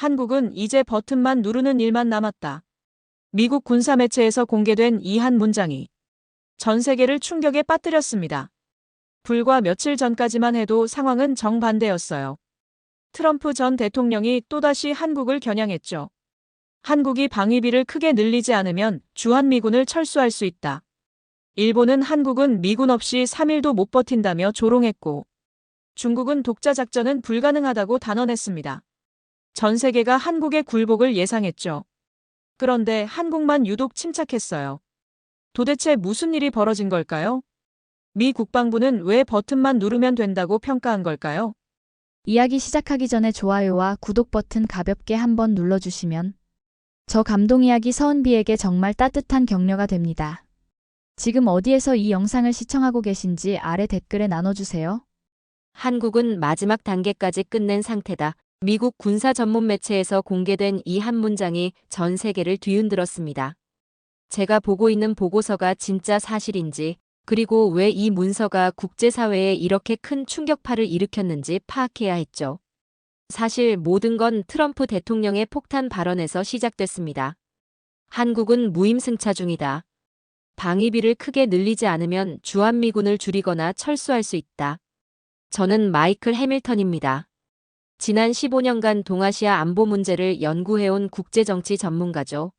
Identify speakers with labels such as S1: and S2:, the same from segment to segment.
S1: 한국은 이제 버튼만 누르는 일만 남았다. 미국 군사 매체에서 공개된 이 한 문장이 전 세계를 충격에 빠뜨렸습니다. 불과 며칠 전까지만 해도 상황은 정반대였어요. 트럼프 전 대통령이 또다시 한국을 겨냥했죠. 한국이 방위비를 크게 늘리지 않으면 주한미군을 철수할 수 있다. 일본은 한국은 미군 없이 3일도 못 버틴다며 조롱했고, 중국은 독자 작전은 불가능하다고 단언했습니다. 전 세계가 한국의 굴복을 예상했죠. 그런데 한국만 유독 침착했어요. 도대체 무슨 일이 벌어진 걸까요? 미 국방부는 왜 버튼만 누르면 된다고 평가한 걸까요?
S2: 이야기 시작하기 전에 좋아요와 구독 버튼 가볍게 한번 눌러주시면 저 감동 이야기 서은비에게 정말 따뜻한 격려가 됩니다. 지금 어디에서 이 영상을 시청하고 계신지 아래 댓글에 나눠주세요.
S3: 한국은 마지막 단계까지 끝낸 상태다. 미국 군사 전문 매체에서 공개된 이 한 문장이 전 세계를 뒤흔들었습니다. 제가 보고 있는 보고서가 진짜 사실인지, 그리고 왜 이 문서가 국제사회에 이렇게 큰 충격파를 일으켰는지 파악해야 했죠. 사실 모든 건 트럼프 대통령의 폭탄 발언에서 시작됐습니다. 한국은 무임승차 중이다. 방위비를 크게 늘리지 않으면 주한미군을 줄이거나 철수할 수 있다. 저는 마이클 해밀턴입니다. 지난 15년간 동아시아 안보 문제를 연구해온 국제정치 전문가죠.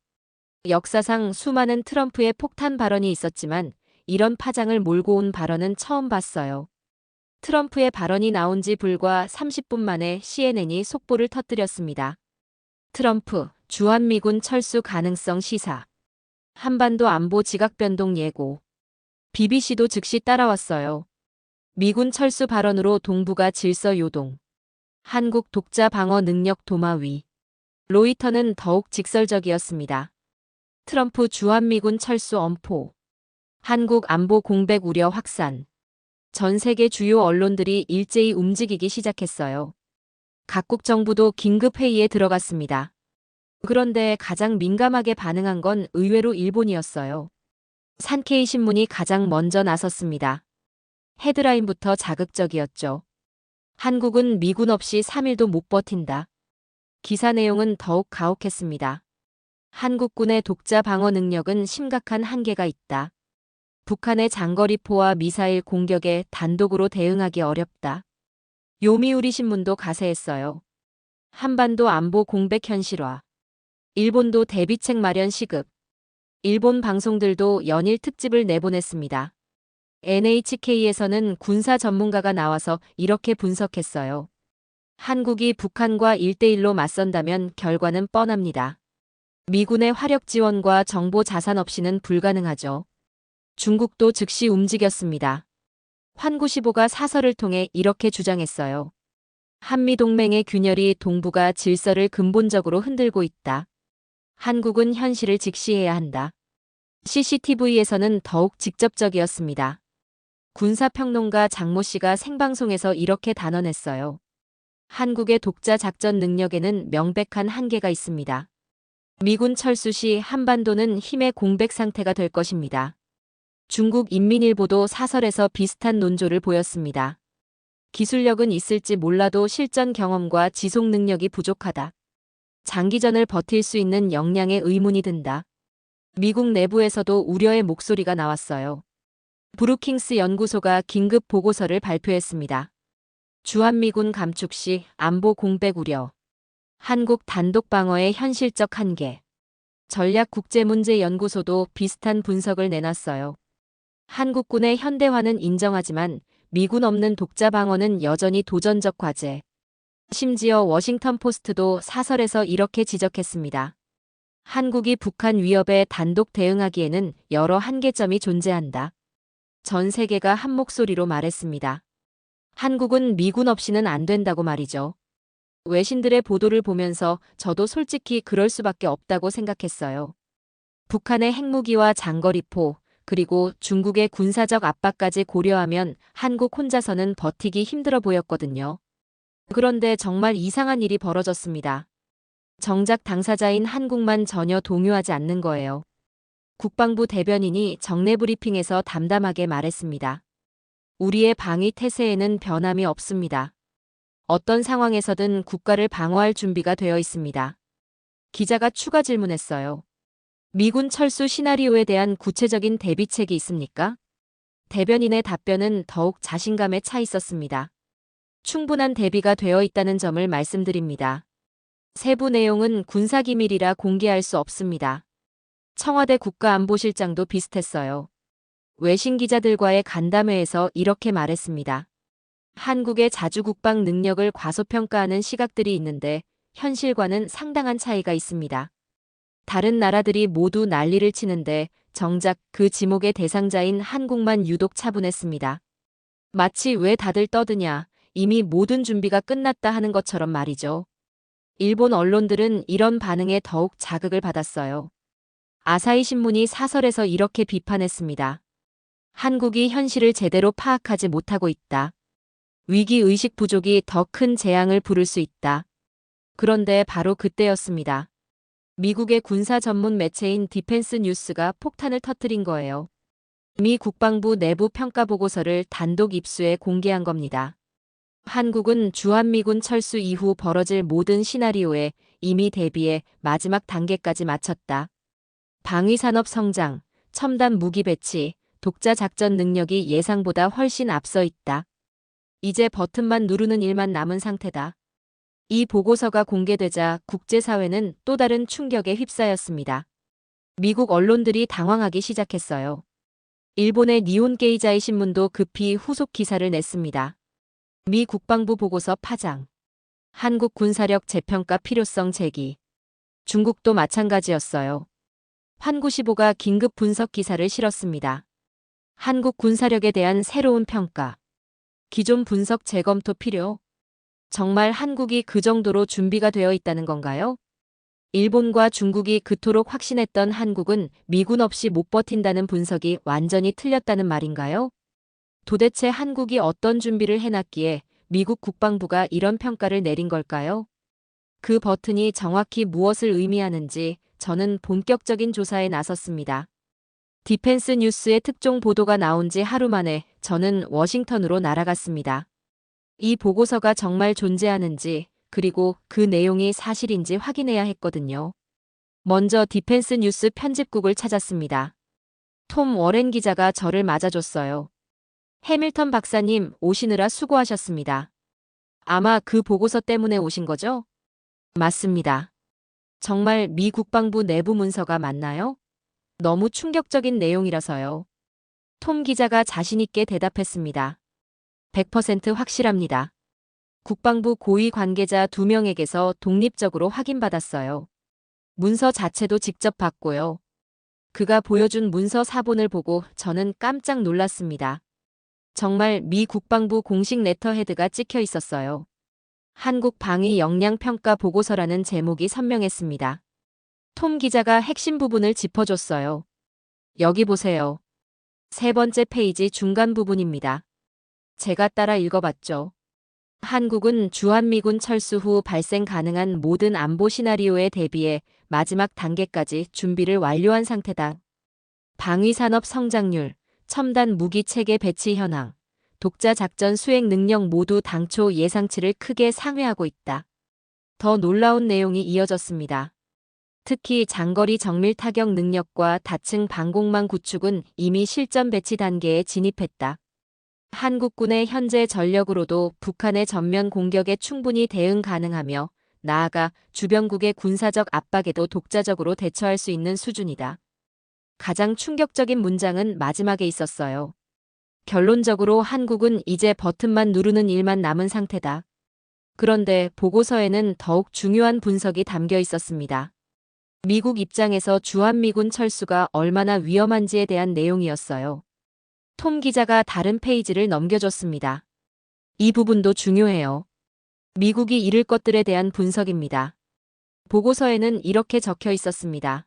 S3: 역사상 수많은 트럼프의 폭탄 발언이 있었지만 이런 파장을 몰고 온 발언은 처음 봤어요. 트럼프의 발언이 나온 지 불과 30분 만에 CNN이 속보를 터뜨렸습니다. 트럼프, 주한미군 철수 가능성 시사. 한반도 안보 지각 변동 예고. BBC도 즉시 따라왔어요. 미군 철수 발언으로 동북아 질서 요동. 한국 독자 방어 능력 도마 위. 로이터는 더욱 직설적이었습니다. 트럼프 주한미군 철수 엄포. 한국 안보 공백 우려 확산. 전 세계 주요 언론들이 일제히 움직이기 시작했어요. 각국 정부도 긴급 회의에 들어갔습니다. 그런데 가장 민감하게 반응한 건 의외로 일본이었어요. 산케이 신문이 가장 먼저 나섰습니다. 헤드라인부터 자극적이었죠. 한국은 미군 없이 3일도 못 버틴다. 기사 내용은 더욱 가혹했습니다. 한국군의 독자 방어 능력은 심각한 한계가 있다. 북한의 장거리포와 미사일 공격에 단독으로 대응하기 어렵다. 요미우리 신문도 가세했어요. 한반도 안보 공백 현실화. 일본도 대비책 마련 시급. 일본 방송들도 연일 특집을 내보냈습니다. NHK에서는 군사 전문가가 나와서 이렇게 분석했어요. 한국이 북한과 1대1로 맞선다면 결과는 뻔합니다. 미군의 화력 지원과 정보 자산 없이는 불가능하죠. 중국도 즉시 움직였습니다. 환구시보가 사설을 통해 이렇게 주장했어요. 한미동맹의 균열이 동북아 질서를 근본적으로 흔들고 있다. 한국은 현실을 직시해야 한다. CCTV에서는 더욱 직접적이었습니다. 군사평론가 장모 씨가 생방송에서 이렇게 단언했어요. 한국의 독자 작전 능력에는 명백한 한계가 있습니다. 미군 철수 시 한반도는 힘의 공백 상태가 될 것입니다. 중국 인민일보도 사설에서 비슷한 논조를 보였습니다. 기술력은 있을지 몰라도 실전 경험과 지속 능력이 부족하다. 장기전을 버틸 수 있는 역량에 의문이 든다. 미국 내부에서도 우려의 목소리가 나왔어요. 브루킹스 연구소가 긴급 보고서를 발표했습니다. 주한미군 감축 시 안보 공백 우려. 한국 단독 방어의 현실적 한계. 전략국제문제연구소도 비슷한 분석을 내놨어요. 한국군의 현대화는 인정하지만 미군 없는 독자 방어는 여전히 도전적 과제. 심지어 워싱턴 포스트도 사설에서 이렇게 지적했습니다. 한국이 북한 위협에 단독 대응하기에는 여러 한계점이 존재한다. 전 세계가 한 목소리로 말했습니다. 한국은 미군 없이는 안 된다고 말이죠. 외신들의 보도를 보면서 저도 솔직히 그럴 수밖에 없다고 생각했어요. 북한의 핵무기와 장거리포, 그리고 중국의 군사적 압박까지 고려하면 한국 혼자서는 버티기 힘들어 보였거든요. 그런데 정말 이상한 일이 벌어졌습니다. 정작 당사자인 한국만 전혀 동요하지 않는 거예요. 국방부 대변인이 정례 브리핑에서 담담하게 말했습니다. 우리의 방위 태세에는 변함이 없습니다. 어떤 상황에서든 국가를 방어할 준비가 되어 있습니다. 기자가 추가 질문했어요. 미군 철수 시나리오에 대한 구체적인 대비책이 있습니까? 대변인의 답변은 더욱 자신감에 차 있었습니다. 충분한 대비가 되어 있다는 점을 말씀드립니다. 세부 내용은 군사기밀이라 공개할 수 없습니다. 청와대 국가안보실장도 비슷했어요. 외신 기자들과의 간담회에서 이렇게 말했습니다. 한국의 자주국방 능력을 과소평가하는 시각들이 있는데 현실과는 상당한 차이가 있습니다. 다른 나라들이 모두 난리를 치는데 정작 그 지목의 대상자인 한국만 유독 차분했습니다. 마치 왜 다들 떠드냐, 이미 모든 준비가 끝났다 하는 것처럼 말이죠. 일본 언론들은 이런 반응에 더욱 자극을 받았어요. 아사히 신문이 사설에서 이렇게 비판했습니다. 한국이 현실을 제대로 파악하지 못하고 있다. 위기의식 부족이 더 큰 재앙을 부를 수 있다. 그런데 바로 그때였습니다. 미국의 군사 전문 매체인 디펜스 뉴스가 폭탄을 터뜨린 거예요. 미 국방부 내부 평가 보고서를 단독 입수해 공개한 겁니다. 한국은 주한미군 철수 이후 벌어질 모든 시나리오에 이미 대비해 마지막 단계까지 마쳤다. 방위산업 성장, 첨단 무기 배치, 독자 작전 능력이 예상보다 훨씬 앞서 있다. 이제 버튼만 누르는 일만 남은 상태다. 이 보고서가 공개되자 국제사회는 또 다른 충격에 휩싸였습니다. 미국 언론들이 당황하기 시작했어요. 일본의 니혼 게이자이 신문도 급히 후속 기사를 냈습니다. 미 국방부 보고서 파장. 한국 군사력 재평가 필요성 제기. 중국도 마찬가지였어요. 환구시보가 긴급 분석 기사를 실었습니다. 한국 군사력에 대한 새로운 평가. 기존 분석 재검토 필요. 정말 한국이 그 정도로 준비가 되어 있다는 건가요? 일본과 중국이 그토록 확신했던 한국은 미군 없이 못 버틴다는 분석이 완전히 틀렸다는 말인가요? 도대체 한국이 어떤 준비를 해놨기에 미국 국방부가 이런 평가를 내린 걸까요? 그 버튼이 정확히 무엇을 의미하는지 저는 본격적인 조사에 나섰습니다. 디펜스 뉴스의 특종 보도가 나온 지 하루 만에 저는 워싱턴으로 날아갔습니다. 이 보고서가 정말 존재하는지 그리고 그 내용이 사실인지 확인해야 했거든요. 먼저 디펜스 뉴스 편집국을 찾았습니다. 톰 워렌 기자가 저를 맞아줬어요. 해밀턴 박사님, 오시느라 수고하셨습니다. 아마 그 보고서 때문에 오신 거죠? 맞습니다. 정말 미 국방부 내부 문서가 맞나요? 너무 충격적인 내용이라서요. 톰 기자가 자신있게 대답했습니다. 100% 확실합니다. 국방부 고위 관계자 2명에게서 독립적으로 확인받았어요. 문서 자체도 직접 봤고요. 그가 보여준 문서 사본을 보고 저는 깜짝 놀랐습니다. 정말 미 국방부 공식 레터헤드가 찍혀 있었어요. 한국 방위 역량 평가 보고서라는 제목이 선명했습니다. 톰 기자가 핵심 부분을 짚어줬어요. 여기 보세요. 세 번째 페이지 중간 부분입니다. 제가 따라 읽어봤죠. 한국은 주한미군 철수 후 발생 가능한 모든 안보 시나리오에 대비해 마지막 단계까지 준비를 완료한 상태다. 방위산업 성장률, 첨단 무기 체계 배치 현황, 독자 작전 수행 능력 모두 당초 예상치를 크게 상회하고 있다. 더 놀라운 내용이 이어졌습니다. 특히 장거리 정밀 타격 능력과 다층 방공망 구축은 이미 실전 배치 단계에 진입했다. 한국군의 현재 전력으로도 북한의 전면 공격에 충분히 대응 가능하며 나아가 주변국의 군사적 압박에도 독자적으로 대처할 수 있는 수준이다. 가장 충격적인 문장은 마지막에 있었어요. 결론적으로 한국은 이제 버튼만 누르는 일만 남은 상태다. 그런데 보고서에는 더욱 중요한 분석이 담겨 있었습니다. 미국 입장에서 주한미군 철수가 얼마나 위험한지에 대한 내용이었어요. 톰 기자가 다른 페이지를 넘겨줬습니다. 이 부분도 중요해요. 미국이 잃을 것들에 대한 분석입니다. 보고서에는 이렇게 적혀 있었습니다.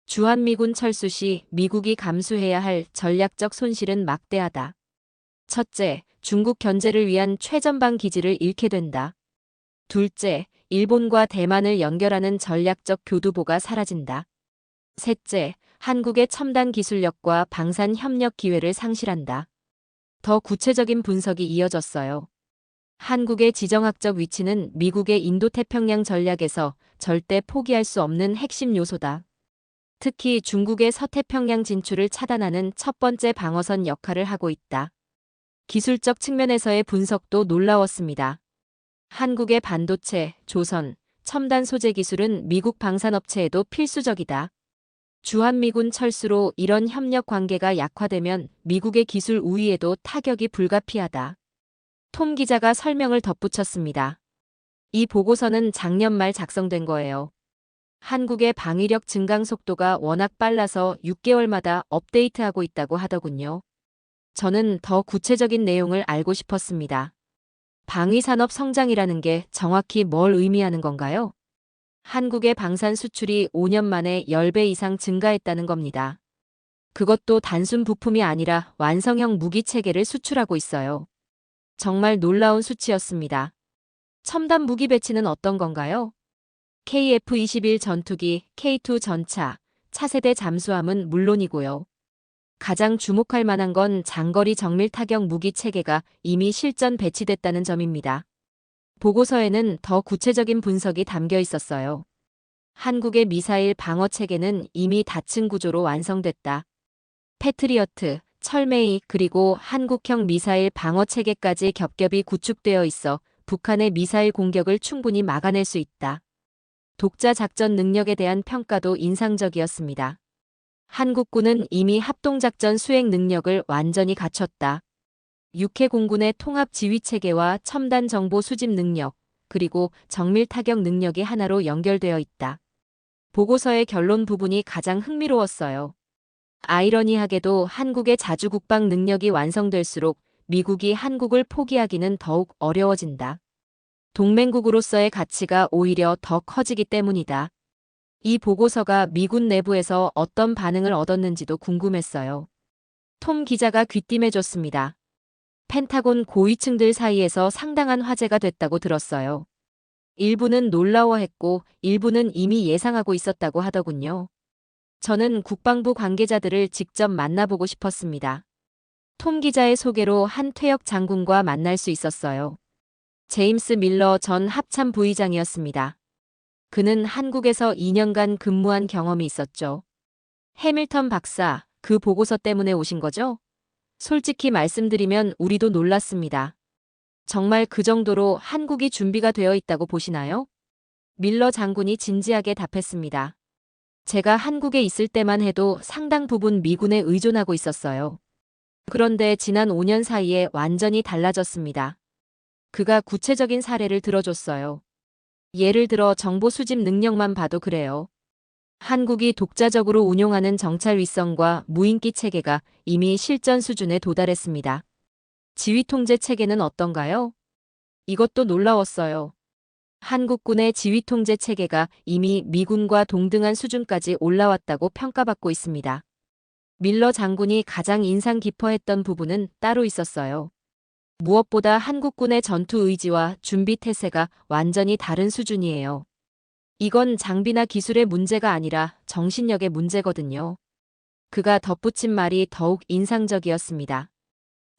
S3: 주한미군 철수 시 미국이 감수해야 할 전략적 손실은 막대하다. 첫째, 중국 견제를 위한 최전방 기지를 잃게 된다. 둘째, 일본과 대만을 연결하는 전략적 교두보가 사라진다. 셋째, 한국의 첨단 기술력과 방산 협력 기회를 상실한다. 더 구체적인 분석이 이어졌어요. 한국의 지정학적 위치는 미국의 인도태평양 전략에서 절대 포기할 수 없는 핵심 요소다. 특히 중국의 서태평양 진출을 차단하는 첫 번째 방어선 역할을 하고 있다. 기술적 측면에서의 분석도 놀라웠습니다. 한국의 반도체, 조선, 첨단 소재 기술은 미국 방산업체에도 필수적이다. 주한미군 철수로 이런 협력 관계가 약화되면 미국의 기술 우위에도 타격이 불가피하다. 톰 기자가 설명을 덧붙였습니다. 이 보고서는 작년 말 작성된 거예요. 한국의 방위력 증강 속도가 워낙 빨라서 6개월마다 업데이트하고 있다고 하더군요. 저는 더 구체적인 내용을 알고 싶었습니다. 방위산업 성장이라는 게 정확히 뭘 의미하는 건가요? 한국의 방산 수출이 5년 만에 10배 이상 증가했다는 겁니다. 그것도 단순 부품이 아니라 완성형 무기 체계를 수출하고 있어요. 정말 놀라운 수치였습니다. 첨단 무기 배치는 어떤 건가요? KF-21 전투기, K2 전차, 차세대 잠수함은 물론이고요. 가장 주목할 만한 건 장거리 정밀 타격 무기 체계가 이미 실전 배치됐다는 점입니다. 보고서에는 더 구체적인 분석이 담겨 있었어요. 한국의 미사일 방어 체계는 이미 다층 구조로 완성됐다. 패트리어트, 철메이 그리고 한국형 미사일 방어 체계까지 겹겹이 구축되어 있어 북한의 미사일 공격을 충분히 막아낼 수 있다. 독자 작전 능력에 대한 평가도 인상적이었습니다. 한국군은 이미 합동작전 수행 능력을 완전히 갖췄다. 육해 공군의 통합 지휘 체계와 첨단 정보 수집 능력, 그리고 정밀 타격 능력이 하나로 연결되어 있다. 보고서의 결론 부분이 가장 흥미로웠어요. 아이러니하게도 한국의 자주 국방 능력이 완성될수록 미국이 한국을 포기하기는 더욱 어려워진다. 동맹국으로서의 가치가 오히려 더 커지기 때문이다. 이 보고서가 미군 내부에서 어떤 반응을 얻었는지도 궁금했어요. 톰 기자가 귀띔해줬습니다. 펜타곤 고위층들 사이에서 상당한 화제가 됐다고 들었어요. 일부는 놀라워했고 일부는 이미 예상하고 있었다고 하더군요. 저는 국방부 관계자들을 직접 만나보고 싶었습니다. 톰 기자의 소개로 한 퇴역 장군과 만날 수 있었어요. 제임스 밀러 전 합참 부의장이었습니다. 그는 한국에서 2년간 근무한 경험이 있었죠. 해밀턴 박사, 그 보고서 때문에 오신 거죠? 솔직히 말씀드리면 우리도 놀랐습니다. 정말 그 정도로 한국이 준비가 되어 있다고 보시나요? 밀러 장군이 진지하게 답했습니다. 제가 한국에 있을 때만 해도 상당 부분 미군에 의존하고 있었어요. 그런데 지난 5년 사이에 완전히 달라졌습니다. 그가 구체적인 사례를 들어줬어요. 예를 들어 정보 수집 능력만 봐도 그래요. 한국이 독자적으로 운용하는 정찰 윗선과 무인기 체계가 이미 실전 수준에 도달했습니다. 지휘 통제 체계는 어떤가요? 이것도 놀라웠어요. 한국군의 지휘 통제 체계가 이미 미군과 동등한 수준까지 올라왔다고 평가받고 있습니다. 밀러 장군이 가장 인상 깊어했던 부분은 따로 있었어요. 무엇보다 한국군의 전투 의지와 준비 태세가 완전히 다른 수준이에요. 이건 장비나 기술의 문제가 아니라 정신력의 문제거든요. 그가 덧붙인 말이 더욱 인상적이었습니다.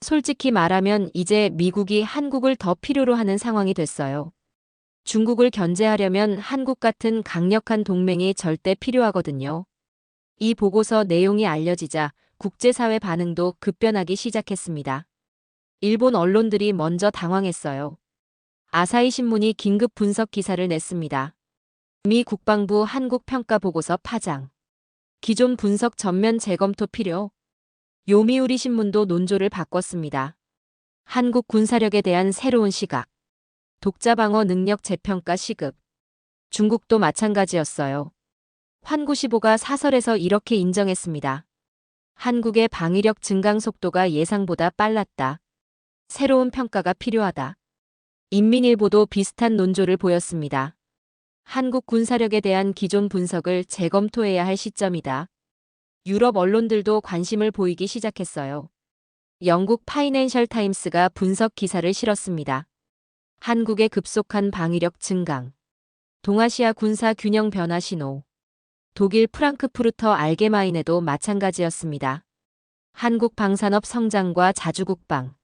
S3: 솔직히 말하면 이제 미국이 한국을 더 필요로 하는 상황이 됐어요. 중국을 견제하려면 한국 같은 강력한 동맹이 절대 필요하거든요. 이 보고서 내용이 알려지자 국제사회 반응도 급변하기 시작했습니다. 일본 언론들이 먼저 당황했어요. 아사히 신문이 긴급 분석 기사를 냈습니다. 미 국방부 한국평가보고서 파장. 기존 분석 전면 재검토 필요. 요미우리 신문도 논조를 바꿨습니다. 한국 군사력에 대한 새로운 시각. 독자방어 능력 재평가 시급. 중국도 마찬가지였어요. 환구시보가 사설에서 이렇게 인정했습니다. 한국의 방위력 증강 속도가 예상보다 빨랐다. 새로운 평가가 필요하다. 인민일보도 비슷한 논조를 보였습니다. 한국 군사력에 대한 기존 분석을 재검토해야 할 시점이다. 유럽 언론들도 관심을 보이기 시작했어요. 영국 파이낸셜 타임스가 분석 기사를 실었습니다. 한국의 급속한 방위력 증강. 동아시아 군사 균형 변화 신호. 독일 프랑크푸르터 알게마인에도 마찬가지였습니다. 한국 방산업 성장과 자주국방.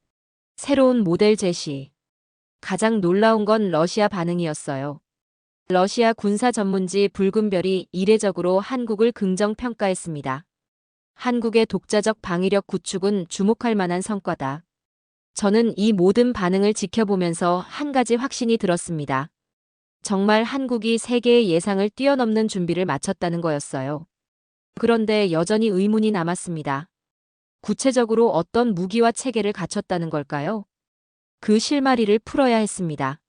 S3: 새로운 모델 제시. 가장 놀라운 건 러시아 반응이었어요. 러시아 군사 전문지 붉은 별이 이례적으로 한국을 긍정 평가했습니다. 한국의 독자적 방위력 구축은 주목할 만한 성과다. 저는 이 모든 반응을 지켜보면서 한 가지 확신이 들었습니다. 정말 한국이 세계의 예상을 뛰어넘는 준비를 마쳤다는 거였어요. 그런데 여전히 의문이 남았습니다. 구체적으로 어떤 무기와 체계를 갖췄다는 걸까요? 그 실마리를 풀어야 했습니다.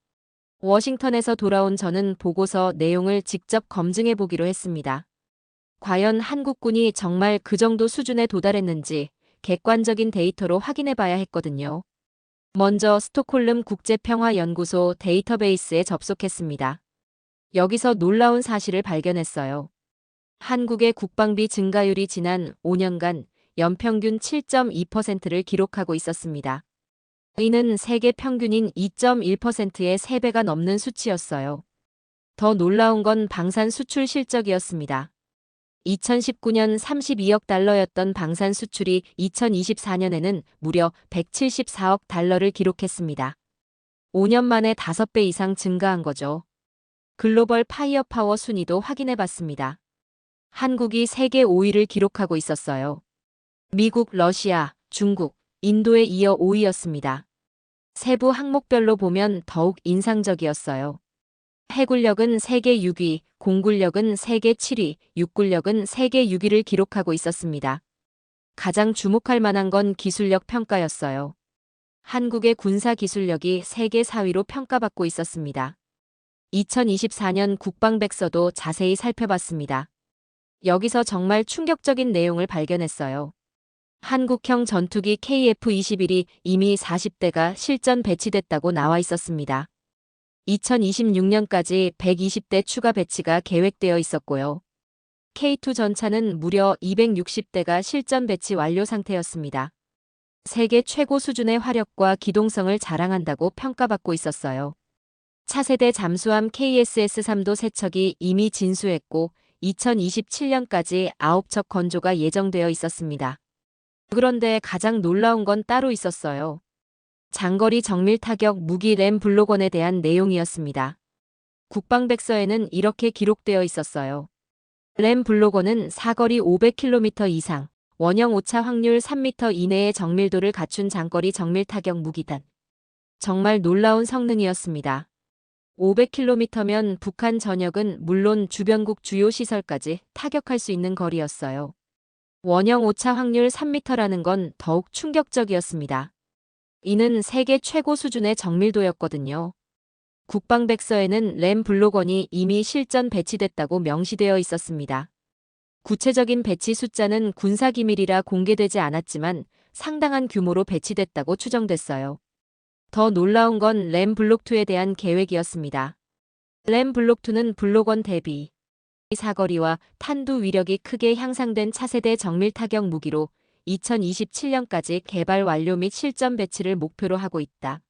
S3: 워싱턴에서 돌아온 저는 보고서 내용을 직접 검증해 보기로 했습니다. 과연 한국군이 정말 그 정도 수준에 도달했는지 객관적인 데이터로 확인해 봐야 했거든요. 먼저 스톡홀름 국제평화연구소 데이터베이스에 접속했습니다. 여기서 놀라운 사실을 발견했어요. 한국의 국방비 증가율이 지난 5년간 연평균 7.2%를 기록하고 있었습니다. 이는 세계 평균인 2.1%의 3배가 넘는 수치였어요. 더 놀라운 건 방산 수출 실적이었습니다. 2019년 32억 달러였던 방산 수출이 2024년에는 무려 174억 달러를 기록했습니다. 5년 만에 5배 이상 증가한 거죠. 글로벌 파이어파워 순위도 확인해 봤습니다. 한국이 세계 5위를 기록하고 있었어요. 미국, 러시아, 중국, 인도에 이어 5위였습니다. 세부 항목별로 보면 더욱 인상적이었어요. 해군력은 세계 6위, 공군력은 세계 7위, 육군력은 세계 6위를 기록하고 있었습니다. 가장 주목할 만한 건 기술력 평가였어요. 한국의 군사 기술력이 세계 4위로 평가받고 있었습니다. 2024년 국방백서도 자세히 살펴봤습니다. 여기서 정말 충격적인 내용을 발견했어요. 한국형 전투기 KF-21이 이미 40대가 실전 배치됐다고 나와 있었습니다. 2026년까지 120대 추가 배치가 계획되어 있었고요. K2 전차는 무려 260대가 실전 배치 완료 상태였습니다. 세계 최고 수준의 화력과 기동성을 자랑한다고 평가받고 있었어요. 차세대 잠수함 KSS-3도 3척이 이미 진수했고 2027년까지 9척 건조가 예정되어 있었습니다. 그런데 가장 놀라운 건 따로 있었어요. 장거리 정밀 타격 무기 램 블록원에 대한 내용이었습니다. 국방백서에는 이렇게 기록되어 있었어요. 램 블록원은 사거리 500km 이상, 원형 오차 확률 3m 이내의 정밀도를 갖춘 장거리 정밀 타격 무기단. 정말 놀라운 성능이었습니다. 500km면 북한 전역은 물론 주변국 주요 시설까지 타격할 수 있는 거리였어요. 원형 오차 확률 3m라는 건 더욱 충격적이었습니다. 이는 세계 최고 수준의 정밀도였거든요. 국방백서에는 램 블록원이 이미 실전 배치됐다고 명시되어 있었습니다. 구체적인 배치 숫자는 군사기밀이라 공개되지 않았지만 상당한 규모로 배치됐다고 추정됐어요. 더 놀라운 건 램 블록2에 대한 계획이었습니다. 램 블록2는 블록원 대비 사거리와 탄두 위력이 크게 향상된 차세대 정밀 타격 무기로 2027년까지 개발 완료 및 실전 배치를 목표로 하고 있다.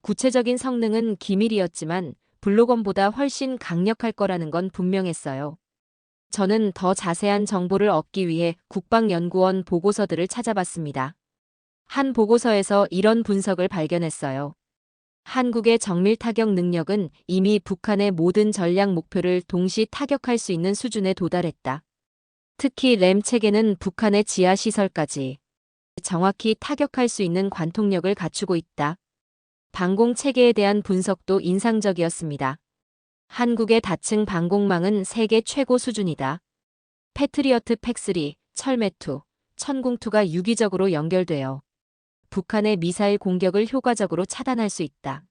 S3: 구체적인 성능은 기밀이었지만 블록원보다 훨씬 강력할 거라는 건 분명했어요. 저는 더 자세한 정보를 얻기 위해 국방연구원 보고서들을 찾아봤습니다. 한 보고서에서 이런 분석을 발견했어요. 한국의 정밀 타격 능력은 이미 북한의 모든 전략 목표를 동시 타격할 수 있는 수준에 도달했다. 특히 램 체계는 북한의 지하 시설까지 정확히 타격할 수 있는 관통력을 갖추고 있다. 방공 체계에 대한 분석도 인상적이었습니다. 한국의 다층 방공망은 세계 최고 수준이다. 패트리어트 팩3, 철매2, 천궁2가 유기적으로 연결되어 북한의 미사일 공격을 효과적으로 차단할 수 있다.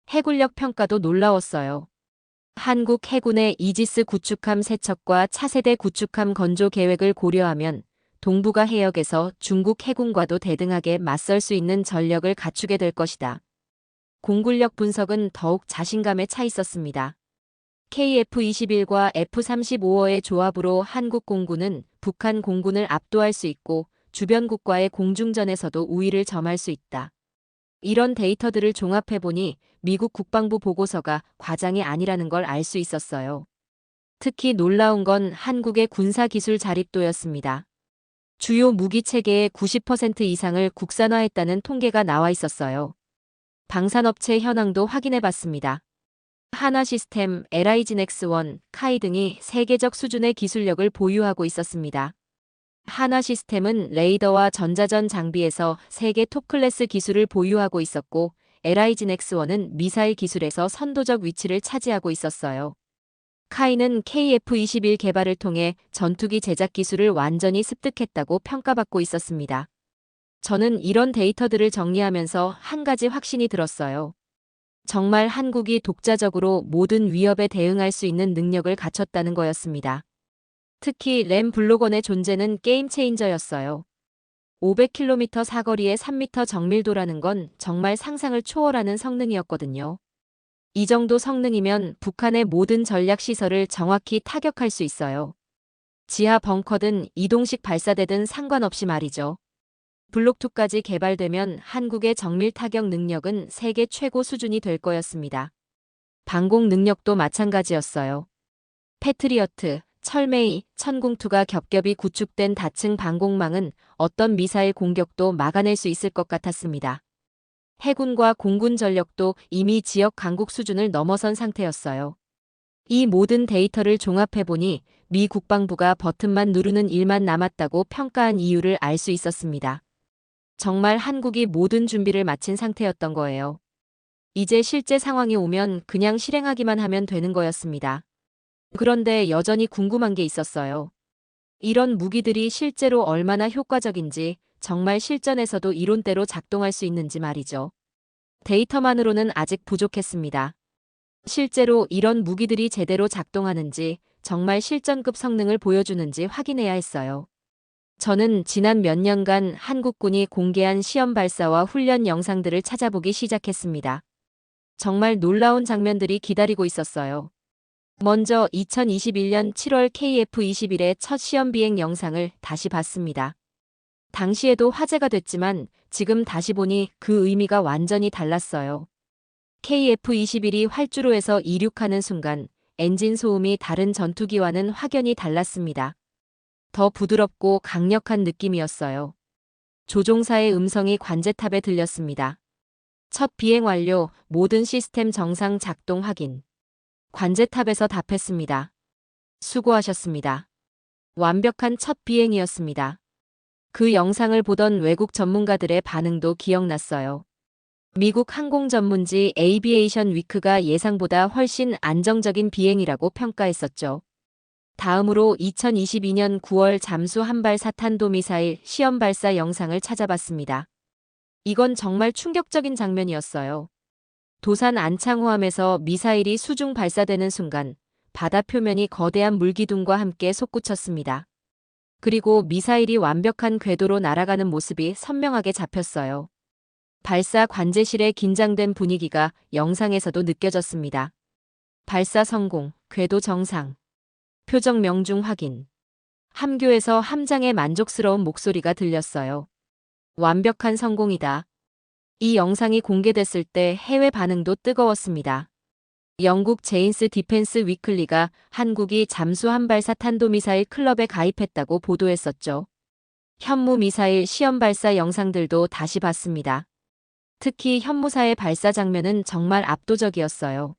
S3: 해군력 평가도 놀라웠어요. 한국 해군의 이지스 구축함 3척과 차세대 구축함 건조 계획을 고려하면 동북아 해역에서 중국 해군과도 대등하게 맞설 수 있는 전력을 갖추게 될 것이다. 공군력 분석은 더욱 자신감에 차 있었습니다. KF-21과 F-35의 조합으로 한국 공군은 북한 공군을 압도할 수 있고 주변국과의 공중전에서도 우위를 점할 수 있다. 이런 데이터들을 종합해보니 미국 국방부 보고서가 과장이 아니라는 걸 알 수 있었어요. 특히 놀라운 건 한국의 군사기술 자립도였습니다. 주요 무기 체계의 90% 이상을 국산화했다는 통계가 나와 있었어요. 방산업체 현황도 확인해 봤습니다. 하나시스템, LIGNX1, 카이 등이 세계적 수준의 기술력을 보유하고 있었습니다. 하나시스템은 레이더와 전자전 장비에서 세계 톱클래스 기술을 보유하고 있었고, LIGNX1은 미사일 기술에서 선도적 위치를 차지하고 있었어요. 카이는 KF-21 개발을 통해 전투기 제작 기술을 완전히 습득했다고 평가받고 있었습니다. 저는 이런 데이터들을 정리하면서 한 가지 확신이 들었어요. 정말 한국이 독자적으로 모든 위협에 대응할 수 있는 능력을 갖췄다는 거였습니다. 특히 램 블록원의 존재는 게임 체인저였어요. 500km 사거리에 3m 정밀도라는 건 정말 상상을 초월하는 성능이었거든요. 이 정도 성능이면 북한의 모든 전략 시설을 정확히 타격할 수 있어요. 지하 벙커든 이동식 발사대든 상관없이 말이죠. 블록2까지 개발되면 한국의 정밀 타격 능력은 세계 최고 수준이 될 거였습니다. 방공 능력도 마찬가지였어요. 패트리어트, 철메이, 천궁2가 겹겹이 구축된 다층 방공망은 어떤 미사일 공격도 막아낼 수 있을 것 같았습니다. 해군과 공군 전력도 이미 지역 강국 수준을 넘어선 상태였어요. 이 모든 데이터를 종합해보니 미 국방부가 버튼만 누르는 일만 남았다고 평가한 이유를 알 수 있었습니다. 정말 한국이 모든 준비를 마친 상태였던 거예요. 이제 실제 상황이 오면 그냥 실행하기만 하면 되는 거였습니다. 그런데 여전히 궁금한 게 있었어요. 이런 무기들이 실제로 얼마나 효과적인지, 정말 실전에서도 이론대로 작동할 수 있는지 말이죠. 데이터만으로는 아직 부족했습니다. 실제로 이런 무기들이 제대로 작동하는지, 정말 실전급 성능을 보여주는지 확인해야 했어요. 저는 지난 몇 년간 한국군이 공개한 시험 발사와 훈련 영상들을 찾아보기 시작했습니다. 정말 놀라운 장면들이 기다리고 있었어요. 먼저 2021년 7월 KF-21의 첫 시험 비행 영상을 다시 봤습니다. 당시에도 화제가 됐지만 지금 다시 보니 그 의미가 완전히 달랐어요. KF-21이 활주로에서 이륙하는 순간 엔진 소음이 다른 전투기와는 확연히 달랐습니다. 더 부드럽고 강력한 느낌이었어요. 조종사의 음성이 관제탑에 들렸습니다. 첫 비행 완료, 모든 시스템 정상 작동 확인. 관제탑에서 답했습니다. 수고하셨습니다. 완벽한 첫 비행이었습니다. 그 영상을 보던 외국 전문가들의 반응도 기억났어요. 미국 항공 전문지 에이비에이션 위크가 예상보다 훨씬 안정적인 비행이라고 평가했었죠. 다음으로 2022년 9월 잠수 한발 사탄도 미사일 시험 발사 영상을 찾아봤습니다. 이건 정말 충격적인 장면이었어요. 도산 안창호함에서 미사일이 수중 발사되는 순간 바다 표면이 거대한 물기둥과 함께 솟구쳤습니다. 그리고 미사일이 완벽한 궤도로 날아가는 모습이 선명하게 잡혔어요. 발사 관제실의 긴장된 분위기가 영상에서도 느껴졌습니다. 발사 성공, 궤도 정상. 표적 명중 확인. 함교에서 함장의 만족스러운 목소리가 들렸어요. 완벽한 성공이다. 이 영상이 공개됐을 때 해외 반응도 뜨거웠습니다. 영국 제인스 디펜스 위클리가 한국이 잠수 한발사 탄도미사일 클럽에 가입했다고 보도했었죠. 현무 미사일 시험 발사 영상들도 다시 봤습니다. 특히 현무사의 발사 장면은 정말 압도적이었어요.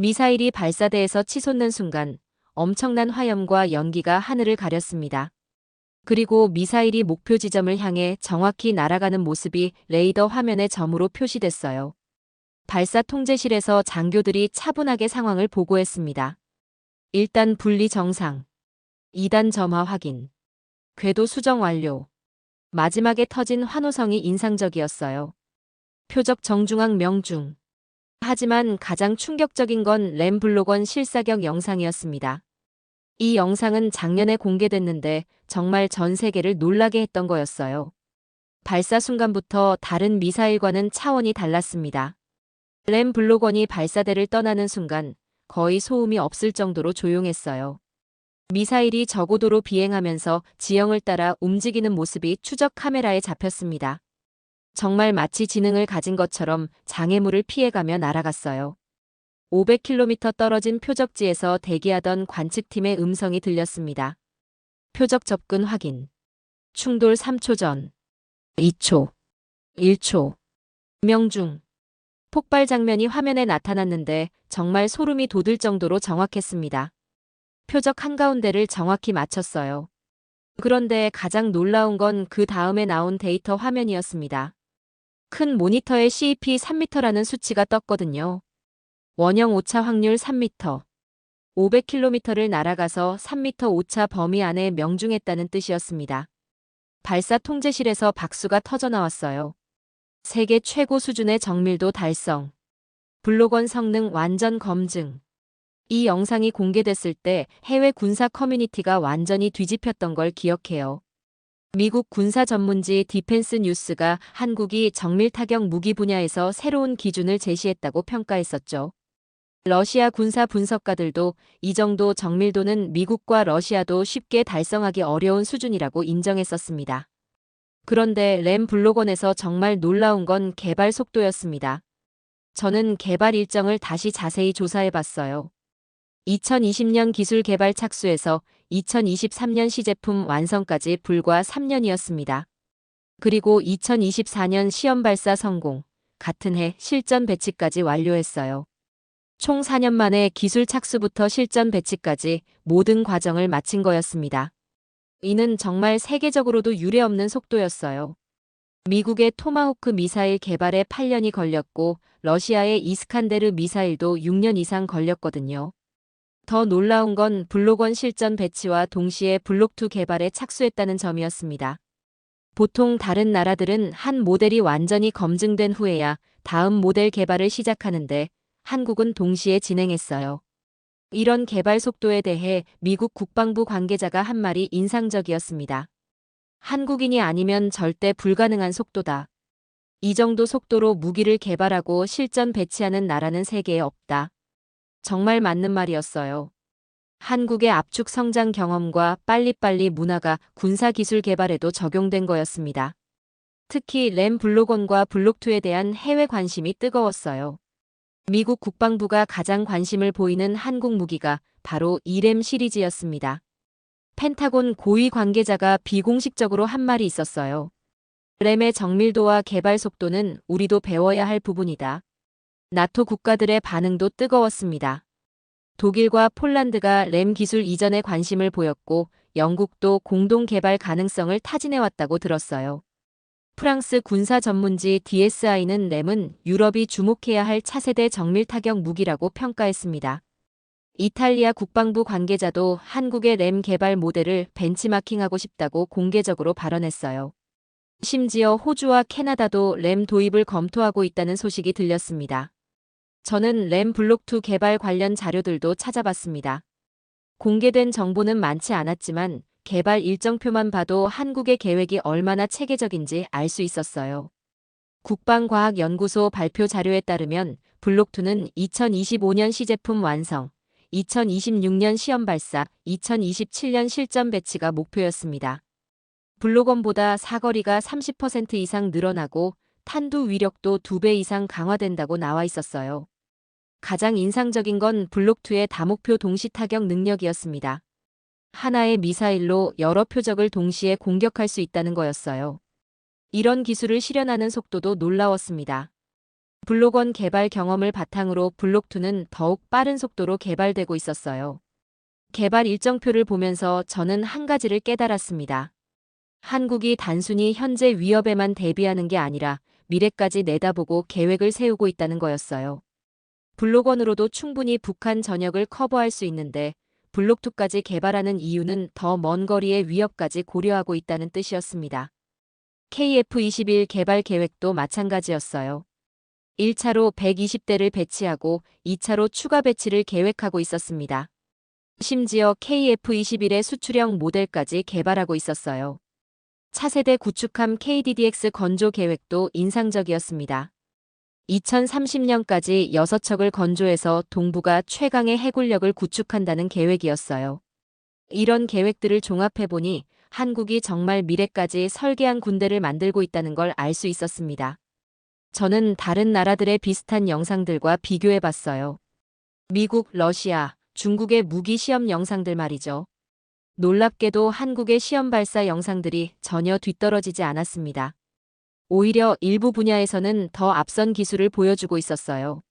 S3: 미사일이 발사대에서 치솟는 순간 엄청난 화염과 연기가 하늘을 가렸습니다. 그리고 미사일이 목표 지점을 향해 정확히 날아가는 모습이 레이더 화면에 점으로 표시됐어요. 발사 통제실에서 장교들이 차분하게 상황을 보고했습니다. 1단 분리 정상. 2단 점화 확인. 궤도 수정 완료. 마지막에 터진 환호성이 인상적이었어요. 표적 정중앙 명중. 하지만 가장 충격적인 건 램 블록원 실사격 영상이었습니다. 이 영상은 작년에 공개됐는데 정말 전 세계를 놀라게 했던 거였어요. 발사 순간부터 다른 미사일과는 차원이 달랐습니다. 램 블록원이 발사대를 떠나는 순간 거의 소음이 없을 정도로 조용했어요. 미사일이 저고도로 비행하면서 지형을 따라 움직이는 모습이 추적 카메라에 잡혔습니다. 정말 마치 지능을 가진 것처럼 장애물을 피해가며 날아갔어요. 500km 떨어진 표적지에서 대기하던 관측팀의 음성이 들렸습니다. 표적 접근 확인. 충돌 3초 전. 2초. 1초. 명중. 폭발 장면이 화면에 나타났는데 정말 소름이 돋을 정도로 정확했습니다. 표적 한가운데를 정확히 맞췄어요. 그런데 가장 놀라운 건 그 다음에 나온 데이터 화면이었습니다. 큰 모니터에 CEP 3m라는 수치가 떴거든요. 원형 오차 확률 3m. 500km를 날아가서 3m 오차 범위 안에 명중했다는 뜻이었습니다. 발사 통제실에서 박수가 터져 나왔어요. 세계 최고 수준의 정밀도 달성. 블록원 성능 완전 검증. 이 영상이 공개됐을 때 해외 군사 커뮤니티가 완전히 뒤집혔던 걸 기억해요. 미국 군사 전문지 디펜스 뉴스가 한국이 정밀 타격 무기 분야에서 새로운 기준을 제시했다고 평가했었죠. 러시아 군사 분석가들도 이 정도 정밀도는 미국과 러시아도 쉽게 달성하기 어려운 수준이라고 인정했었습니다. 그런데 램 블록원에서 정말 놀라운 건 개발 속도였습니다. 저는 개발 일정을 다시 자세히 조사해봤어요. 2020년 기술 개발 착수에서 2023년 시제품 완성까지 불과 3년이었습니다. 그리고 2024년 시험 발사 성공, 같은 해 실전 배치까지 완료했어요. 총 4년 만에 기술 착수부터 실전 배치까지 모든 과정을 마친 거였습니다. 이는 정말 세계적으로도 유례없는 속도였어요. 미국의 토마호크 미사일 개발에 8년이 걸렸고 러시아의 이스칸데르 미사일도 6년 이상 걸렸거든요. 더 놀라운 건 블록1 실전 배치와 동시에 블록2 개발에 착수했다는 점이었습니다. 보통 다른 나라들은 한 모델이 완전히 검증된 후에야 다음 모델 개발을 시작하는데 한국은 동시에 진행했어요. 이런 개발 속도에 대해 미국 국방부 관계자가 한 말이 인상적이었습니다. 한국인이 아니면 절대 불가능한 속도다. 이 정도 속도로 무기를 개발하고 실전 배치하는 나라는 세계에 없다. 정말 맞는 말이었어요. 한국의 압축 성장 경험과 빨리빨리 문화가 군사기술 개발에도 적용된 거였습니다. 특히 램 블록1과 블록2에 대한 해외 관심이 뜨거웠어요. 미국 국방부가 가장 관심을 보이는 한국 무기가 바로 이램 시리즈였습니다. 펜타곤 고위 관계자가 비공식적으로 한 말이 있었어요. 램의 정밀도와 개발 속도는 우리도 배워야 할 부분이다. 나토 국가들의 반응도 뜨거웠습니다. 독일과 폴란드가 램 기술 이전에 관심을 보였고 영국도 공동 개발 가능성을 타진해왔다고 들었어요. 프랑스 군사 전문지 DSI는 램은 유럽이 주목해야 할 차세대 정밀 타격 무기라고 평가했습니다. 이탈리아 국방부 관계자도 한국의 램 개발 모델을 벤치마킹하고 싶다고 공개적으로 발언했어요. 심지어 호주와 캐나다도 램 도입을 검토하고 있다는 소식이 들렸습니다. 저는 램 블록2 개발 관련 자료들도 찾아봤습니다. 공개된 정보는 많지 않았지만 개발 일정표만 봐도 한국의 계획이 얼마나 체계적인지 알 수 있었어요. 국방과학연구소 발표 자료에 따르면 블록2는 2025년 시제품 완성, 2026년 시험 발사, 2027년 실전 배치가 목표였습니다. 블록1보다 사거리가 30% 이상 늘어나고 탄두 위력도 2배 이상 강화된다고 나와 있었어요. 가장 인상적인 건 블록2의 다목표 동시 타격 능력이었습니다. 하나의 미사일로 여러 표적을 동시에 공격할 수 있다는 거였어요. 이런 기술을 실현하는 속도도 놀라웠습니다. 블록1 개발 경험을 바탕으로 블록2는 더욱 빠른 속도로 개발되고 있었어요. 개발 일정표를 보면서 저는 한 가지를 깨달았습니다. 한국이 단순히 현재 위협에만 대비하는 게 아니라 미래까지 내다보고 계획을 세우고 있다는 거였어요. 블록1으로도 충분히 북한 전역을 커버할 수 있는데 블록2까지 개발하는 이유는 더 먼 거리의 위협까지 고려하고 있다는 뜻이었습니다. KF-21 개발 계획도 마찬가지였어요. 1차로 120대를 배치하고 2차로 추가 배치를 계획하고 있었습니다. 심지어 KF-21의 수출형 모델까지 개발하고 있었어요. 차세대 구축함 KDDX 건조 계획도 인상적이었습니다. 2030년까지 6척을 건조해서 동북아 최강의 해군력을 구축한다는 계획이었어요. 이런 계획들을 종합해보니 한국이 정말 미래까지 설계한 군대를 만들고 있다는 걸 알 수 있었습니다. 저는 다른 나라들의 비슷한 영상들과 비교해봤어요. 미국, 러시아, 중국의 무기 시험 영상들 말이죠. 놀랍게도 한국의 시험 발사 영상들이 전혀 뒤떨어지지 않았습니다. 오히려 일부 분야에서는 더 앞선 기술을 보여주고 있었어요.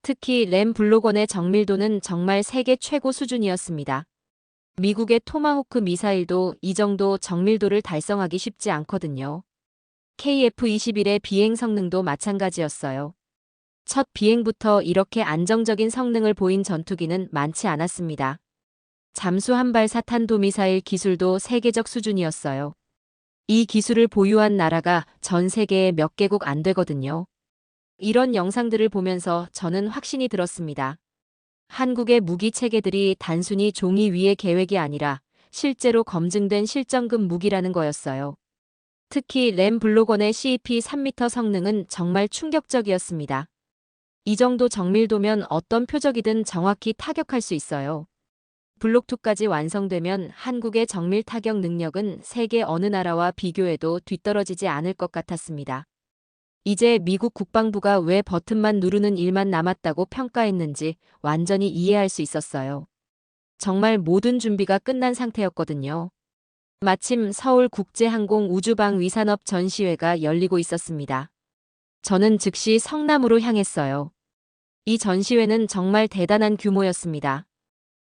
S3: 특히 램 블로건의 정밀도는 정말 세계 최고 수준이었습니다. 미국의 토마호크 미사일도 이 정도 정밀도를 달성하기 쉽지 않거든요. KF-21의 비행 성능도 마찬가지였어요. 첫 비행부터 이렇게 안정적인 성능을 보인 전투기는 많지 않았습니다. 잠수 한발사 탄도미사일 기술도 세계적 수준이었어요. 이 기술을 보유한 나라가 전 세계에 몇 개국 안 되거든요. 이런 영상들을 보면서 저는 확신이 들었습니다. 한국의 무기 체계들이 단순히 종이 위의 계획이 아니라 실제로 검증된 실전급 무기라는 거였어요. 특히 램 블로건의 CEP 3m 성능은 정말 충격적이었습니다. 이 정도 정밀도면 어떤 표적이든 정확히 타격할 수 있어요. 블록2까지 완성되면 한국의 정밀 타격 능력은 세계 어느 나라와 비교해도 뒤떨어지지 않을 것 같았습니다. 이제 미국 국방부가 왜 버튼만 누르는 일만 남았다고 평가했는지 완전히 이해할 수 있었어요. 정말 모든 준비가 끝난 상태였거든요. 마침 서울국제항공우주방위산업 전시회가 열리고 있었습니다. 저는 즉시 성남으로 향했어요. 이 전시회는 정말 대단한 규모였습니다.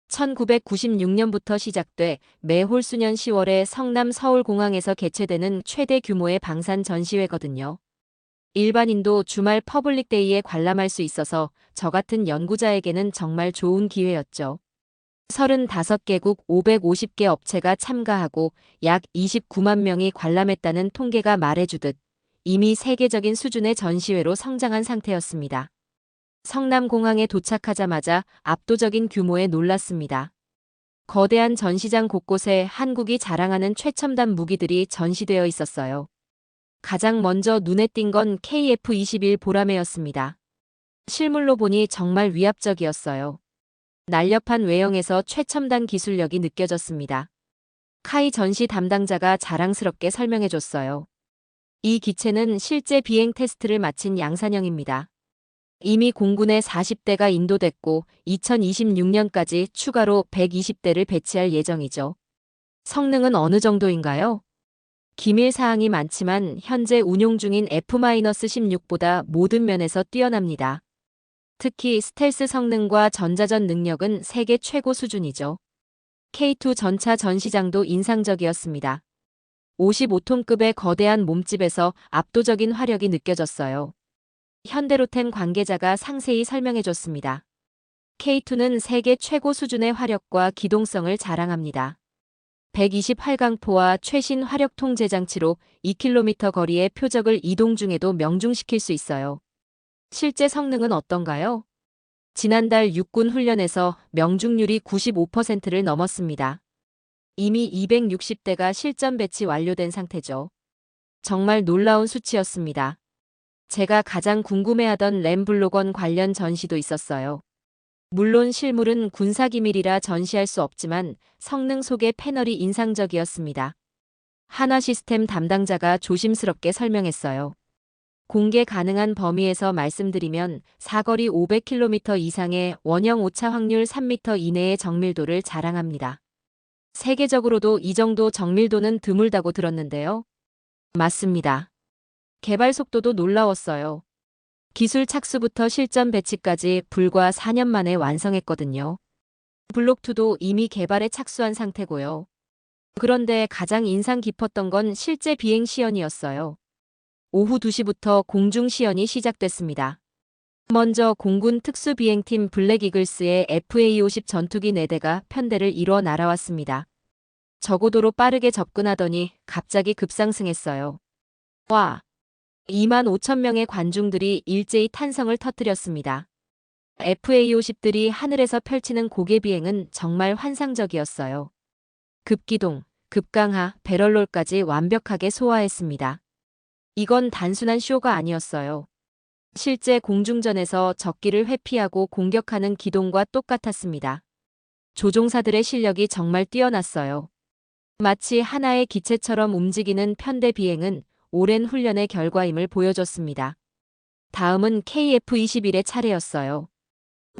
S3: 1996년부터 시작돼 매홀 수년 10월에 성남 서울공항에서 개최되는 최대 규모의 방산 전시회거든요. 일반인도 주말 퍼블릭데이에 관람할 수 있어서 저 같은 연구자에게는 정말 좋은 기회였죠. 35개국 550개 업체가 참가하고 약 29만 명이 관람했다는 통계가 말해주듯 이미 세계적인 수준의 전시회로 성장한 상태였습니다. 성남공항에 도착하자마자 압도적인 규모에 놀랐습니다. 거대한 전시장 곳곳에 한국이 자랑하는 최첨단 무기들이 전시되어 있었어요. 가장 먼저 눈에 띈 건 KF-21 보라매였습니다. 실물로 보니 정말 위압적이었어요. 날렵한 외형에서 최첨단 기술력이 느껴졌습니다. 카이 전시 담당자가 자랑스럽게 설명해줬어요. 이 기체는 실제 비행 테스트를 마친 양산형입니다. 이미 공군에 40대가 인도됐고 2026년까지 추가로 120대를 배치할 예정이죠. 성능은 어느 정도인가요? 기밀 사항이 많지만 현재 운용 중인 F-16보다 모든 면에서 뛰어납니다. 특히 스텔스 성능과 전자전 능력은 세계 최고 수준이죠. K2 전차 전시장도 인상적이었습니다. 55톤급의 거대한 몸집에서 압도적인 화력이 느껴졌어요. 현대로템 관계자가 상세히 설명해줬습니다. K2는 세계 최고 수준의 화력과 기동성을 자랑합니다. 128강포와 최신 화력 통제 장치로 2km 거리의 표적을 이동 중에도 명중시킬 수 있어요. 실제 성능은 어떤가요? 지난달 육군 훈련에서 명중률이 95%를 넘었습니다. 이미 260대가 실전 배치 완료된 상태죠. 정말 놀라운 수치였습니다. 제가 가장 궁금해하던 램 블로건 관련 전시도 있었어요. 물론 실물은 군사기밀이라 전시할 수 없지만 성능 소개 패널이 인상적이었습니다. 한화 시스템 담당자가 조심스럽게 설명했어요. 공개 가능한 범위에서 말씀드리면 사거리 500km 이상의 원형 오차 확률 3m 이내의 정밀도를 자랑합니다. 세계적으로도 이 정도 정밀도는 드물다고 들었는데요. 맞습니다. 개발 속도도 놀라웠어요. 기술 착수부터 실전 배치까지 불과 4년 만에 완성했거든요. 블록2도 이미 개발에 착수한 상태고요. 그런데 가장 인상 깊었던 건 실제 비행 시연이었어요. 오후 2시부터 공중 시연이 시작됐습니다. 먼저 공군 특수비행팀 블랙이글스의 FA-50 전투기 4대가 편대를 이뤄 날아왔습니다. 저고도로 빠르게 접근하더니 갑자기 급상승했어요. 와! 2만 5천 명의 관중들이 일제히 탄성을 터뜨렸습니다. FA-50들이 하늘에서 펼치는 고개 비행은 정말 환상적이었어요. 급기동, 급강하, 배럴롤까지 완벽하게 소화했습니다. 이건 단순한 쇼가 아니었어요. 실제 공중전에서 적기를 회피하고 공격하는 기동과 똑같았습니다. 조종사들의 실력이 정말 뛰어났어요. 마치 하나의 기체처럼 움직이는 편대 비행은 오랜 훈련의 결과임을 보여줬습니다. 다음은 KF-21의 차례였어요.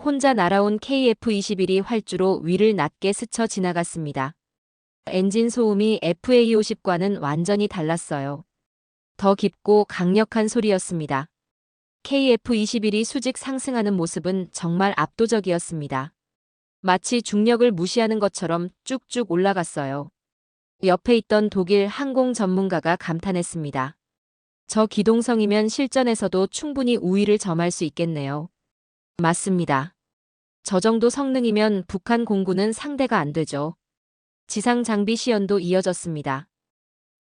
S3: 혼자 날아온 KF-21이 활주로 위를 낮게 스쳐 지나갔습니다. 엔진 소음이 FA-50과는 완전히 달랐어요. 더 깊고 강력한 소리였습니다. KF-21이 수직 상승하는 모습은 정말 압도적이었습니다. 마치 중력을 무시하는 것처럼 쭉쭉 올라갔어요. 옆에 있던 독일 항공 전문가가 감탄했습니다. 저 기동성이면 실전에서도 충분히 우위를 점할 수 있겠네요. 맞습니다. 저 정도 성능이면 북한 공군은 상대가 안 되죠. 지상 장비 시연도 이어졌습니다.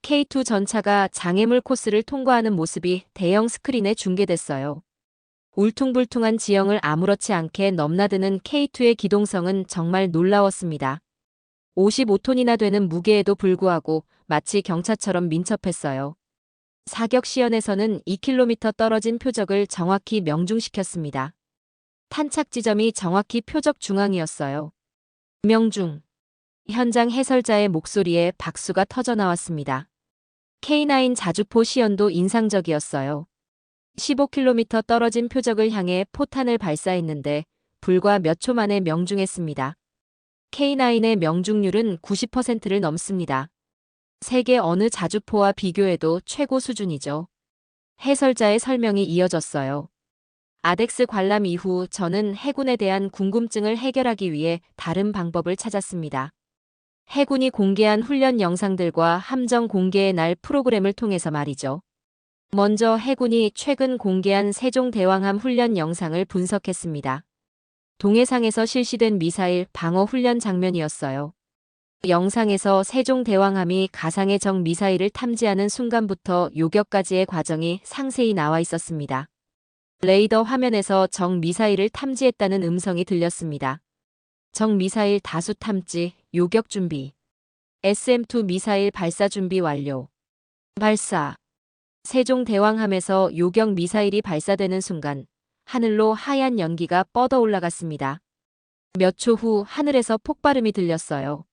S3: K2 전차가 장애물 코스를 통과하는 모습이 대형 스크린에 중계됐어요. 울퉁불퉁한 지형을 아무렇지 않게 넘나드는 K2의 기동성은 정말 놀라웠습니다. 55톤이나 되는 무게에도 불구하고 마치 경차처럼 민첩했어요. 사격 시연에서는 2km 떨어진 표적을 정확히 명중시켰습니다. 탄착 지점이 정확히 표적 중앙이었어요. 명중. 현장 해설자의 목소리에 박수가 터져 나왔습니다. K9 자주포 시연도 인상적이었어요. 15km 떨어진 표적을 향해 포탄을 발사했는데 불과 몇 초 만에 명중했습니다. K9의 명중률은 90%를 넘습니다. 세계 어느 자주포와 비교해도 최고 수준이죠. 해설자의 설명이 이어졌어요. 아덱스 관람 이후 저는 해군에 대한 궁금증을 해결하기 위해 다른 방법을 찾았습니다. 해군이 공개한 훈련 영상들과 함정 공개의 날 프로그램을 통해서 말이죠. 먼저 해군이 최근 공개한 세종대왕함 훈련 영상을 분석했습니다. 동해상에서 실시된 미사일 방어 훈련 장면이었어요. 영상에서 세종대왕함이 가상의 적 미사일을 탐지하는 순간부터 요격까지의 과정이 상세히 나와 있었습니다. 레이더 화면에서 적 미사일을 탐지했다는 음성이 들렸습니다. 적 미사일 다수 탐지, 요격 준비. SM-2 미사일 발사 준비 완료. 발사. 세종대왕함에서 요격 미사일이 발사되는 순간 하늘로 하얀 연기가 뻗어 올라갔습니다. 몇 초 후 하늘에서 폭발음이 들렸어요.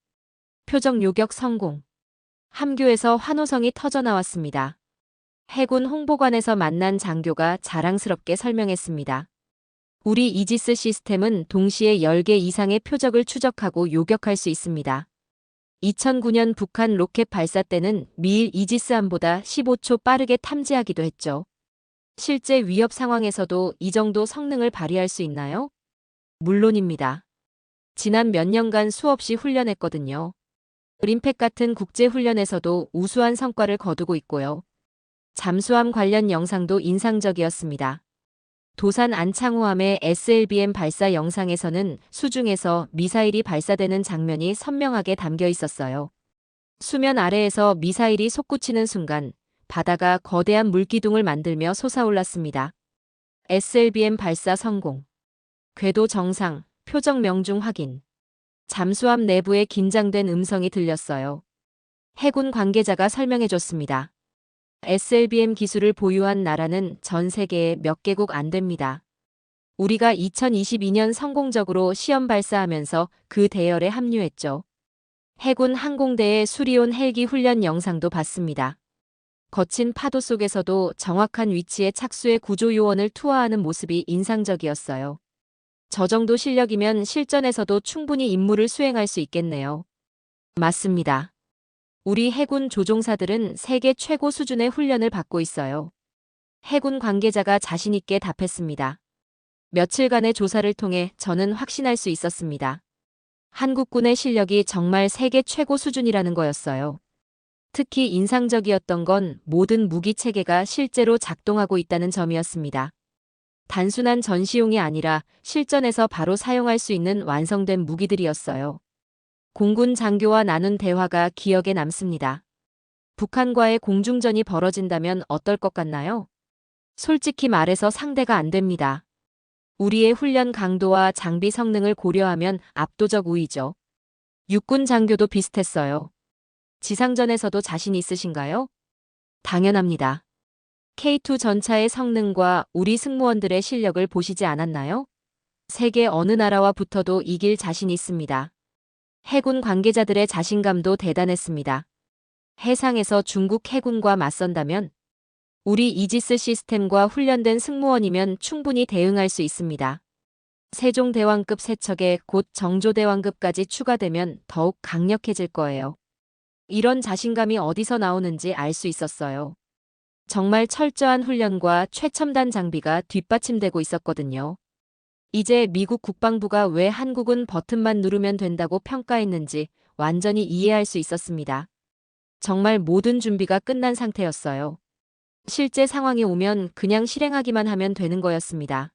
S3: 표적 요격 성공. 함교에서 환호성이 터져 나왔습니다. 해군 홍보관에서 만난 장교가 자랑스럽게 설명했습니다. 우리 이지스 시스템은 동시에 10개 이상의 표적을 추적하고 요격할 수 있습니다. 2009년 북한 로켓 발사 때는 미일 이지스함보다 15초 빠르게 탐지하기도 했죠. 실제 위협 상황에서도 이 정도 성능을 발휘할 수 있나요? 물론입니다. 지난 몇 년간 수없이 훈련했거든요. 림팩 같은 국제훈련에서도 우수한 성과를 거두고 있고요. 잠수함 관련 영상도 인상적이었습니다. 도산 안창호함의 SLBM 발사 영상에서는 수중에서 미사일이 발사되는 장면이 선명하게 담겨 있었어요. 수면 아래에서 미사일이 솟구치는 순간 바다가 거대한 물기둥을 만들며 솟아올랐습니다. SLBM 발사 성공. 궤도 정상, 표적 명중 확인. 잠수함 내부에 긴장된 음성이 들렸어요. 해군 관계자가 설명해줬습니다. SLBM 기술을 보유한 나라는 전 세계에 몇 개국 안 됩니다. 우리가 2022년 성공적으로 시험 발사하면서 그 대열에 합류했죠. 해군 항공대의 수리온 헬기 훈련 영상도 봤습니다. 거친 파도 속에서도 정확한 위치에 착수해 구조 요원을 투하하는 모습이 인상적이었어요. 저 정도 실력이면 실전에서도 충분히 임무를 수행할 수 있겠네요. 맞습니다. 우리 해군 조종사들은 세계 최고 수준의 훈련을 받고 있어요. 해군 관계자가 자신 있게 답했습니다. 며칠간의 조사를 통해 저는 확신할 수 있었습니다. 한국군의 실력이 정말 세계 최고 수준이라는 거였어요. 특히 인상적이었던 건 모든 무기 체계가 실제로 작동하고 있다는 점이었습니다. 단순한 전시용이 아니라 실전에서 바로 사용할 수 있는 완성된 무기들이었어요. 공군 장교와 나눈 대화가 기억에 남습니다. 북한과의 공중전이 벌어진다면 어떨 것 같나요? 솔직히 말해서 상대가 안 됩니다. 우리의 훈련 강도와 장비 성능을 고려하면 압도적 우위죠. 육군 장교도 비슷했어요. 지상전에서도 자신 있으신가요? 당연합니다. K2 전차의 성능과 우리 승무원들의 실력을 보시지 않았나요? 세계 어느 나라와 붙어도 이길 자신 있습니다. 해군 관계자들의 자신감도 대단했습니다. 해상에서 중국 해군과 맞선다면 우리 이지스 시스템과 훈련된 승무원이면 충분히 대응할 수 있습니다. 세종대왕급 세척에 곧 정조대왕급까지 추가되면 더욱 강력해질 거예요. 이런 자신감이 어디서 나오는지 알 수 있었어요. 정말 철저한 훈련과 최첨단 장비가 뒷받침되고 있었거든요. 이제 미국 국방부가 왜 한국은 버튼만 누르면 된다고 평가했는지 완전히 이해할 수 있었습니다. 정말 모든 준비가 끝난 상태였어요. 실제 상황이 오면 그냥 실행하기만 하면 되는 거였습니다.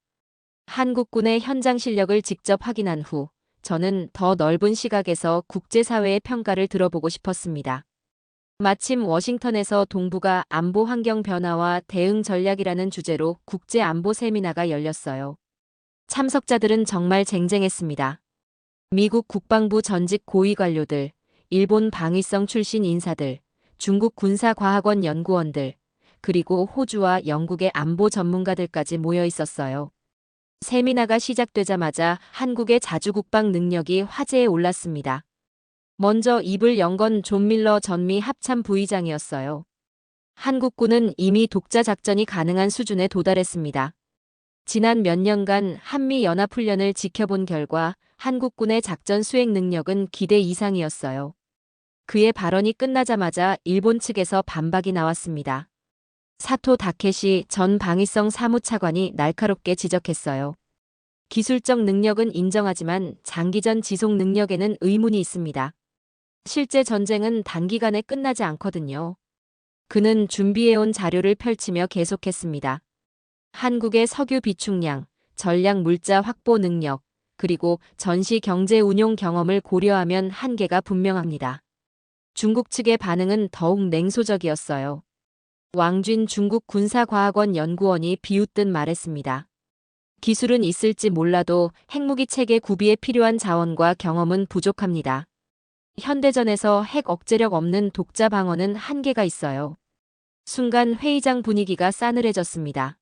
S3: 한국군의 현장 실력을 직접 확인한 후 저는 더 넓은 시각에서 국제사회의 평가를 들어보고 싶었습니다. 마침 워싱턴에서 동북아 안보 환경 변화와 대응 전략이라는 주제로 국제 안보 세미나가 열렸어요. 참석자들은 정말 쟁쟁했습니다. 미국 국방부 전직 고위 관료들, 일본 방위성 출신 인사들, 중국 군사과학원 연구원들, 그리고 호주와 영국의 안보 전문가들까지 모여 있었어요. 세미나가 시작되자마자 한국의 자주국방 능력이 화제에 올랐습니다. 먼저 입을 연 건 존 밀러 전미 합참 부의장이었어요. 한국군은 이미 독자 작전이 가능한 수준에 도달했습니다. 지난 몇 년간 한미 연합훈련을 지켜본 결과 한국군의 작전 수행 능력은 기대 이상이었어요. 그의 발언이 끝나자마자 일본 측에서 반박이 나왔습니다. 사토 다케시 전 방위성 사무차관이 날카롭게 지적했어요. 기술적 능력은 인정하지만 장기전 지속 능력에는 의문이 있습니다. 실제 전쟁은 단기간에 끝나지 않거든요. 그는 준비해온 자료를 펼치며 계속했습니다. 한국의 석유 비축량, 전략 물자 확보 능력, 그리고 전시 경제 운용 경험을 고려하면 한계가 분명합니다. 중국 측의 반응은 더욱 냉소적이었어요. 왕쥔 중국 군사과학원 연구원이 비웃듯 말했습니다. 기술은 있을지 몰라도 핵무기 체계 구비에 필요한 자원과 경험은 부족합니다. 현대전에서 핵 억제력 없는 독자 방어는 한계가 있어요. 순간 회의장 분위기가 싸늘해졌습니다.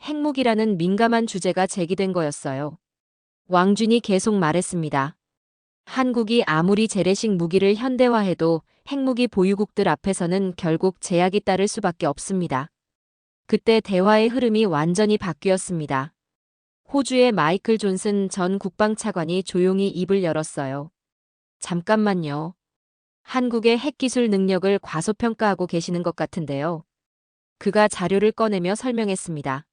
S3: 핵무기라는 민감한 주제가 제기된 거였어요. 왕쥔이 계속 말했습니다. 한국이 아무리 재래식 무기를 현대화해도 핵무기 보유국들 앞에서는 결국 제약이 따를 수밖에 없습니다. 그때 대화의 흐름이 완전히 바뀌었습니다. 호주의 마이클 존슨 전 국방차관이 조용히 입을 열었어요. 잠깐만요. 한국의 핵기술 능력을 과소평가하고 계시는 것 같은데요. 그가 자료를 꺼내며 설명했습니다.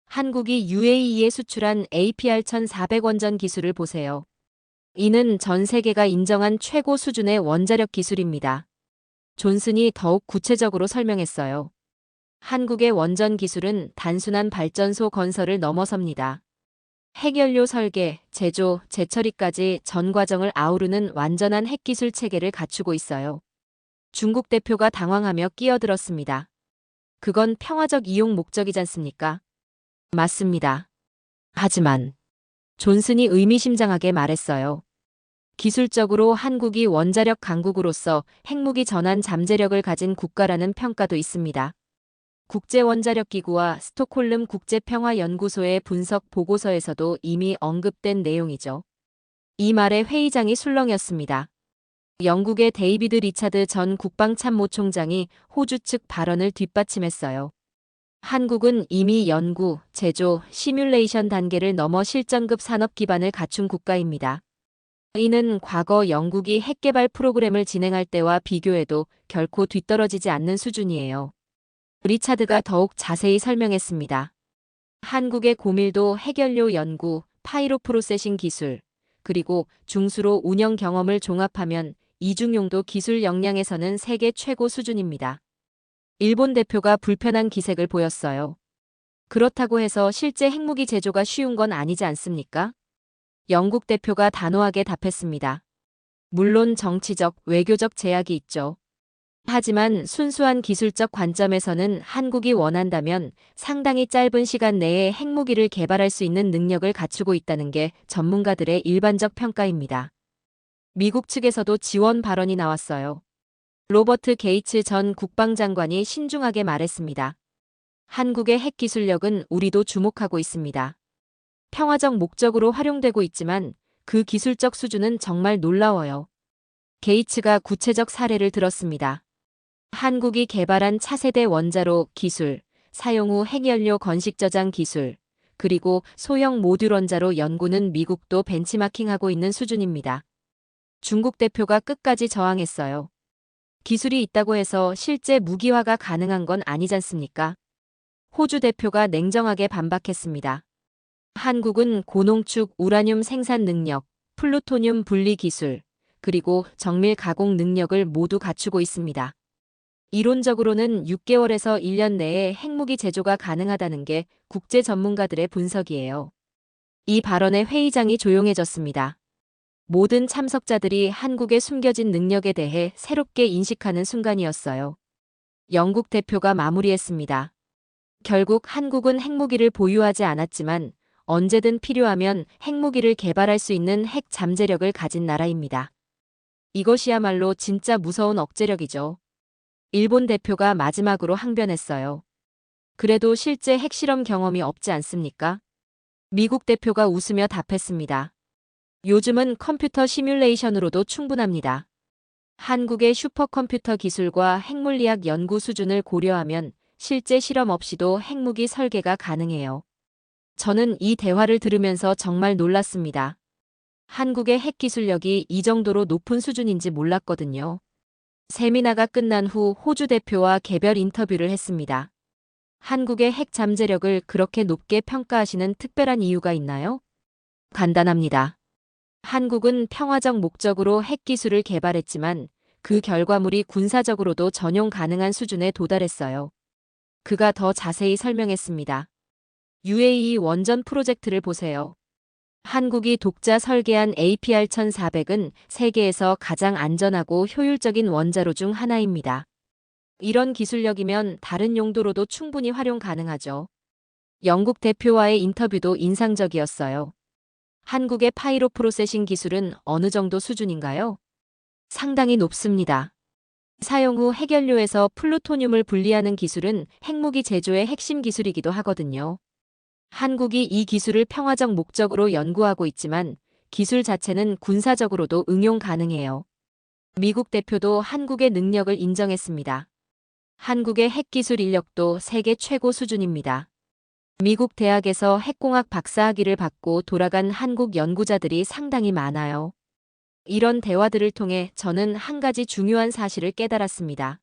S3: 한국이 UAE에 수출한 APR-1400원전 기술을 보세요. 이는 전 세계가 인정한 최고 수준의 원자력 기술입니다. 존슨이 더욱 구체적으로 설명했어요. 한국의 원전 기술은 단순한 발전소 건설을 넘어섭니다. 핵연료 설계, 제조, 재처리까지 전 과정을 아우르는 완전한 핵기술 체계를 갖추고 있어요. 중국 대표가 당황하며 끼어들었습니다. 그건 평화적 이용 목적이잖습니까? 맞습니다. 하지만 존슨이 의미심장하게 말했어요. 기술적으로 한국이 원자력 강국으로서 핵무기 전환 잠재력을 가진 국가라는 평가도 있습니다. 국제원자력기구와 스톡홀름 국제평화연구소의 분석 보고서에서도 이미 언급된 내용이죠. 이 말에 회의장이 술렁였습니다. 영국의 데이비드 리차드 전 국방참모총장이 호주 측 발언을 뒷받침했어요. 한국은 이미 연구, 제조, 시뮬레이션 단계를 넘어 실전급 산업 기반을 갖춘 국가입니다. 이는 과거 영국이 핵개발 프로그램을 진행할 때와 비교해도 결코 뒤떨어지지 않는 수준이에요. 리차드가 더욱 자세히 설명했습니다. 한국의 고밀도 핵연료 연구, 파이로 프로세싱 기술, 그리고 중수로 운영 경험을 종합하면 이중용도 기술 역량에서는 세계 최고 수준입니다. 일본 대표가 불편한 기색을 보였어요. 그렇다고 해서 실제 핵무기 제조가 쉬운 건 아니지 않습니까? 영국 대표가 단호하게 답했습니다. 물론 정치적, 외교적 제약이 있죠. 하지만 순수한 기술적 관점에서는 한국이 원한다면 상당히 짧은 시간 내에 핵무기를 개발할 수 있는 능력을 갖추고 있다는 게 전문가들의 일반적 평가입니다. 미국 측에서도 지원 발언이 나왔어요. 로버트 게이츠 전 국방장관이 신중하게 말했습니다. 한국의 핵기술력은 우리도 주목하고 있습니다. 평화적 목적으로 활용되고 있지만 그 기술적 수준은 정말 놀라워요. 게이츠가 구체적 사례를 들었습니다. 한국이 개발한 차세대 원자로 기술, 사용 후 핵연료 건식 저장 기술, 그리고 소형 모듈 원자로 연구는 미국도 벤치마킹하고 있는 수준입니다. 중국 대표가 끝까지 저항했어요. 기술이 있다고 해서 실제 무기화가 가능한 건 아니잖습니까? 호주 대표가 냉정하게 반박했습니다. 한국은 고농축 우라늄 생산 능력, 플루토늄 분리 기술, 그리고 정밀 가공 능력을 모두 갖추고 있습니다. 이론적으로는 6개월에서 1년 내에 핵무기 제조가 가능하다는 게 국제 전문가들의 분석이에요. 이 발언에 회의장이 조용해졌습니다. 모든 참석자들이 한국의 숨겨진 능력에 대해 새롭게 인식하는 순간이었어요. 영국 대표가 마무리했습니다. 결국 한국은 핵무기를 보유하지 않았지만 언제든 필요하면 핵무기를 개발할 수 있는 핵 잠재력을 가진 나라입니다. 이것이야말로 진짜 무서운 억제력이죠. 일본 대표가 마지막으로 항변했어요. 그래도 실제 핵실험 경험이 없지 않습니까? 미국 대표가 웃으며 답했습니다. 요즘은 컴퓨터 시뮬레이션으로도 충분합니다. 한국의 슈퍼컴퓨터 기술과 핵물리학 연구 수준을 고려하면 실제 실험 없이도 핵무기 설계가 가능해요. 저는 이 대화를 들으면서 정말 놀랐습니다. 한국의 핵 기술력이 이 정도로 높은 수준인지 몰랐거든요. 세미나가 끝난 후 호주 대표와 개별 인터뷰를 했습니다. 한국의 핵 잠재력을 그렇게 높게 평가하시는 특별한 이유가 있나요? 간단합니다. 한국은 평화적 목적으로 핵 기술을 개발했지만 그 결과물이 군사적으로도 전용 가능한 수준에 도달했어요. 그가 더 자세히 설명했습니다. UAE 원전 프로젝트를 보세요. 한국이 독자 설계한 APR-1400은 세계에서 가장 안전하고 효율적인 원자로 중 하나입니다. 이런 기술력이면 다른 용도로도 충분히 활용 가능하죠. 영국 대표와의 인터뷰도 인상적이었어요. 한국의 파이로 프로세싱 기술은 어느 정도 수준인가요? 상당히 높습니다. 사용 후 핵연료에서 플루토늄을 분리하는 기술은 핵무기 제조의 핵심 기술이기도 하거든요. 한국이 이 기술을 평화적 목적으로 연구하고 있지만 기술 자체는 군사적으로도 응용 가능해요. 미국 대표도 한국의 능력을 인정했습니다. 한국의 핵기술 인력도 세계 최고 수준입니다. 미국 대학에서 핵공학 박사학위를 받고 돌아간 한국 연구자들이 상당히 많아요. 이런 대화들을 통해 저는 한 가지 중요한 사실을 깨달았습니다.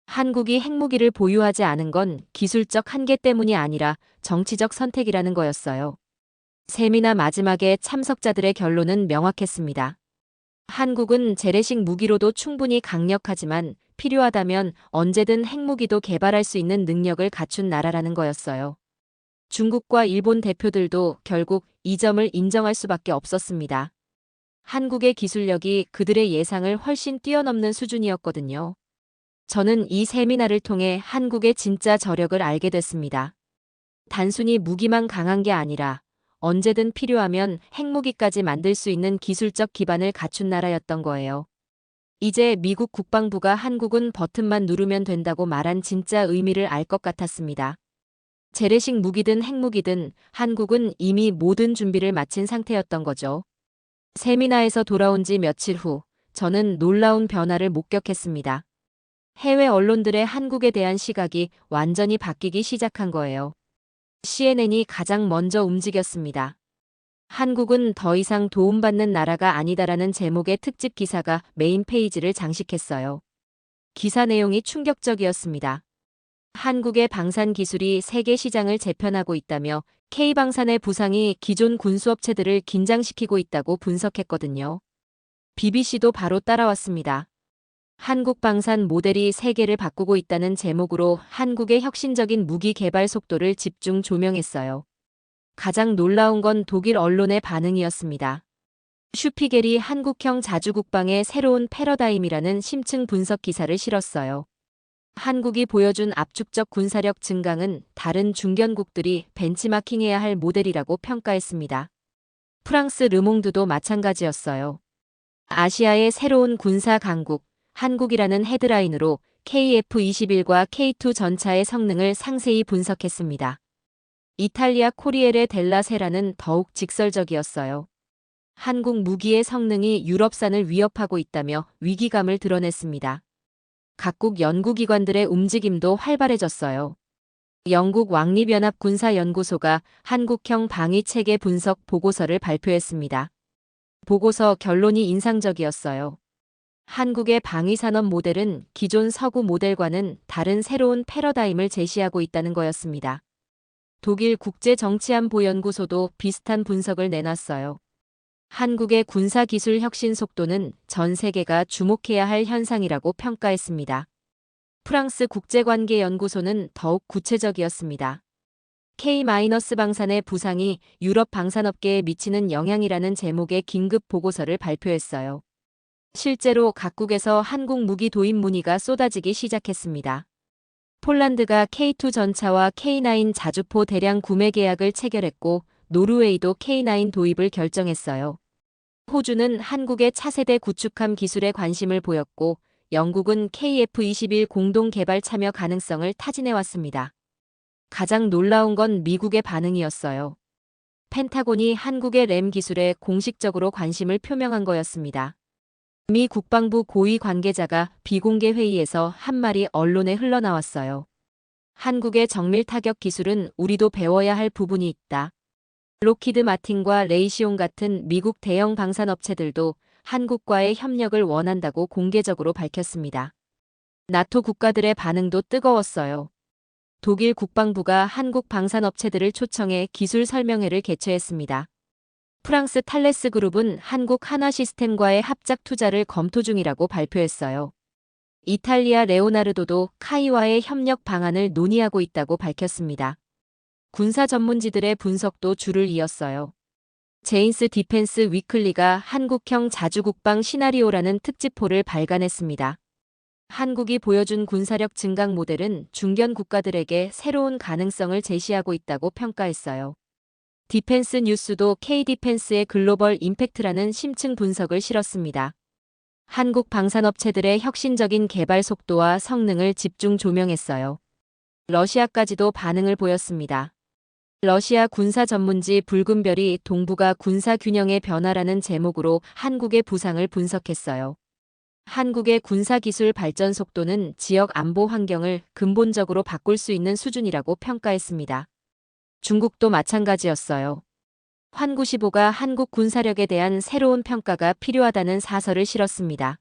S3: 한국이 핵무기를 보유하지 않은 건 기술적 한계 때문이 아니라 정치적 선택이라는 거였어요. 세미나 마지막에 참석자들의 결론은 명확했습니다. 한국은 재래식 무기로도 충분히 강력하지만 필요하다면 언제든 핵무기도 개발할 수 있는 능력을 갖춘 나라라는 거였어요. 중국과 일본 대표들도 결국 이 점을 인정할 수밖에 없었습니다. 한국의 기술력이 그들의 예상을 훨씬 뛰어넘는 수준이었거든요. 저는 이 세미나를 통해 한국의 진짜 저력을 알게 됐습니다. 단순히 무기만 강한 게 아니라 언제든 필요하면 핵무기까지 만들 수 있는 기술적 기반을 갖춘 나라였던 거예요. 이제 미국 국방부가 한국은 버튼만 누르면 된다고 말한 진짜 의미를 알 것 같았습니다. 재래식 무기든 핵무기든 한국은 이미 모든 준비를 마친 상태였던 거죠. 세미나에서 돌아온 지 며칠 후 저는 놀라운 변화를 목격했습니다. 해외 언론들의 한국에 대한 시각이 완전히 바뀌기 시작한 거예요. CNN이 가장 먼저 움직였습니다. 한국은 더 이상 도움받는 나라가 아니다라는 제목의 특집 기사가 메인 페이지를 장식했어요. 기사 내용이 충격적이었습니다. 한국의 방산 기술이 세계 시장을 재편하고 있다며 K방산의 부상이 기존 군수업체들을 긴장시키고 있다고 분석했거든요. BBC도 바로 따라왔습니다. 한국 방산 모델이 세계를 바꾸고 있다는 제목으로 한국의 혁신적인 무기 개발 속도를 집중 조명했어요. 가장 놀라운 건 독일 언론의 반응이었습니다. 슈피겔이 한국형 자주국방의 새로운 패러다임이라는 심층 분석 기사를 실었어요. 한국이 보여준 압축적 군사력 증강은 다른 중견국들이 벤치마킹해야 할 모델이라고 평가했습니다. 프랑스 르몽드도 마찬가지였어요. 아시아의 새로운 군사 강국, 한국이라는 헤드라인으로 KF-21과 K2 전차의 성능을 상세히 분석했습니다. 이탈리아 코리엘의 델라 세라는 더욱 직설적이었어요. 한국 무기의 성능이 유럽산을 위협하고 있다며 위기감을 드러냈습니다. 각국 연구기관들의 움직임도 활발해졌어요. 영국 왕립연합 군사연구소가 한국형 방위체계 분석 보고서를 발표했습니다. 보고서 결론이 인상적이었어요. 한국의 방위산업 모델은 기존 서구 모델과는 다른 새로운 패러다임을 제시하고 있다는 거였습니다. 독일 국제정치안보연구소도 비슷한 분석을 내놨어요. 한국의 군사기술 혁신 속도는 전 세계가 주목해야 할 현상이라고 평가했습니다. 프랑스 국제관계연구소는 더욱 구체적이었습니다. K-방산의 부상이 유럽 방산업계에 미치는 영향이라는 제목의 긴급 보고서를 발표했어요. 실제로 각국에서 한국 무기 도입 문의가 쏟아지기 시작했습니다. 폴란드가 K2 전차와 K9 자주포 대량 구매 계약을 체결했고 노르웨이도 K9 도입을 결정했어요. 호주는 한국의 차세대 구축함 기술에 관심을 보였고 영국은 KF-21 공동 개발 참여 가능성을 타진해왔습니다. 가장 놀라운 건 미국의 반응이었어요. 펜타곤이 한국의 램 기술에 공식적으로 관심을 표명한 거였습니다. 미 국방부 고위 관계자가 비공개 회의에서 한 말이 언론에 흘러나왔어요. 한국의 정밀 타격 기술은 우리도 배워야 할 부분이 있다. 록히드 마틴과 레이시온 같은 미국 대형 방산업체들도 한국과의 협력을 원한다고 공개적으로 밝혔습니다. 나토 국가들의 반응도 뜨거웠어요. 독일 국방부가 한국 방산업체들을 초청해 기술 설명회를 개최했습니다. 프랑스 탈레스 그룹은 한국 하나시스템과의 합작 투자를 검토 중이라고 발표했어요. 이탈리아 레오나르도도 카이와의 협력 방안을 논의하고 있다고 밝혔습니다. 군사 전문지들의 분석도 줄을 이었어요. 제인스 디펜스 위클리가 한국형 자주국방 시나리오라는 특집포를 발간했습니다. 한국이 보여준 군사력 증강 모델은 중견 국가들에게 새로운 가능성을 제시하고 있다고 평가했어요. 디펜스 뉴스도 K-디펜스의 글로벌 임팩트라는 심층 분석을 실었습니다. 한국 방산업체들의 혁신적인 개발 속도와 성능을 집중 조명했어요. 러시아까지도 반응을 보였습니다. 러시아 군사 전문지 붉은 별이 동북아 군사 균형의 변화라는 제목으로 한국의 부상을 분석했어요. 한국의 군사기술 발전 속도는 지역 안보 환경을 근본적으로 바꿀 수 있는 수준이라고 평가했습니다. 중국도 마찬가지였어요. 환구시보가 한국 군사력에 대한 새로운 평가가 필요하다는 사설을 실었습니다.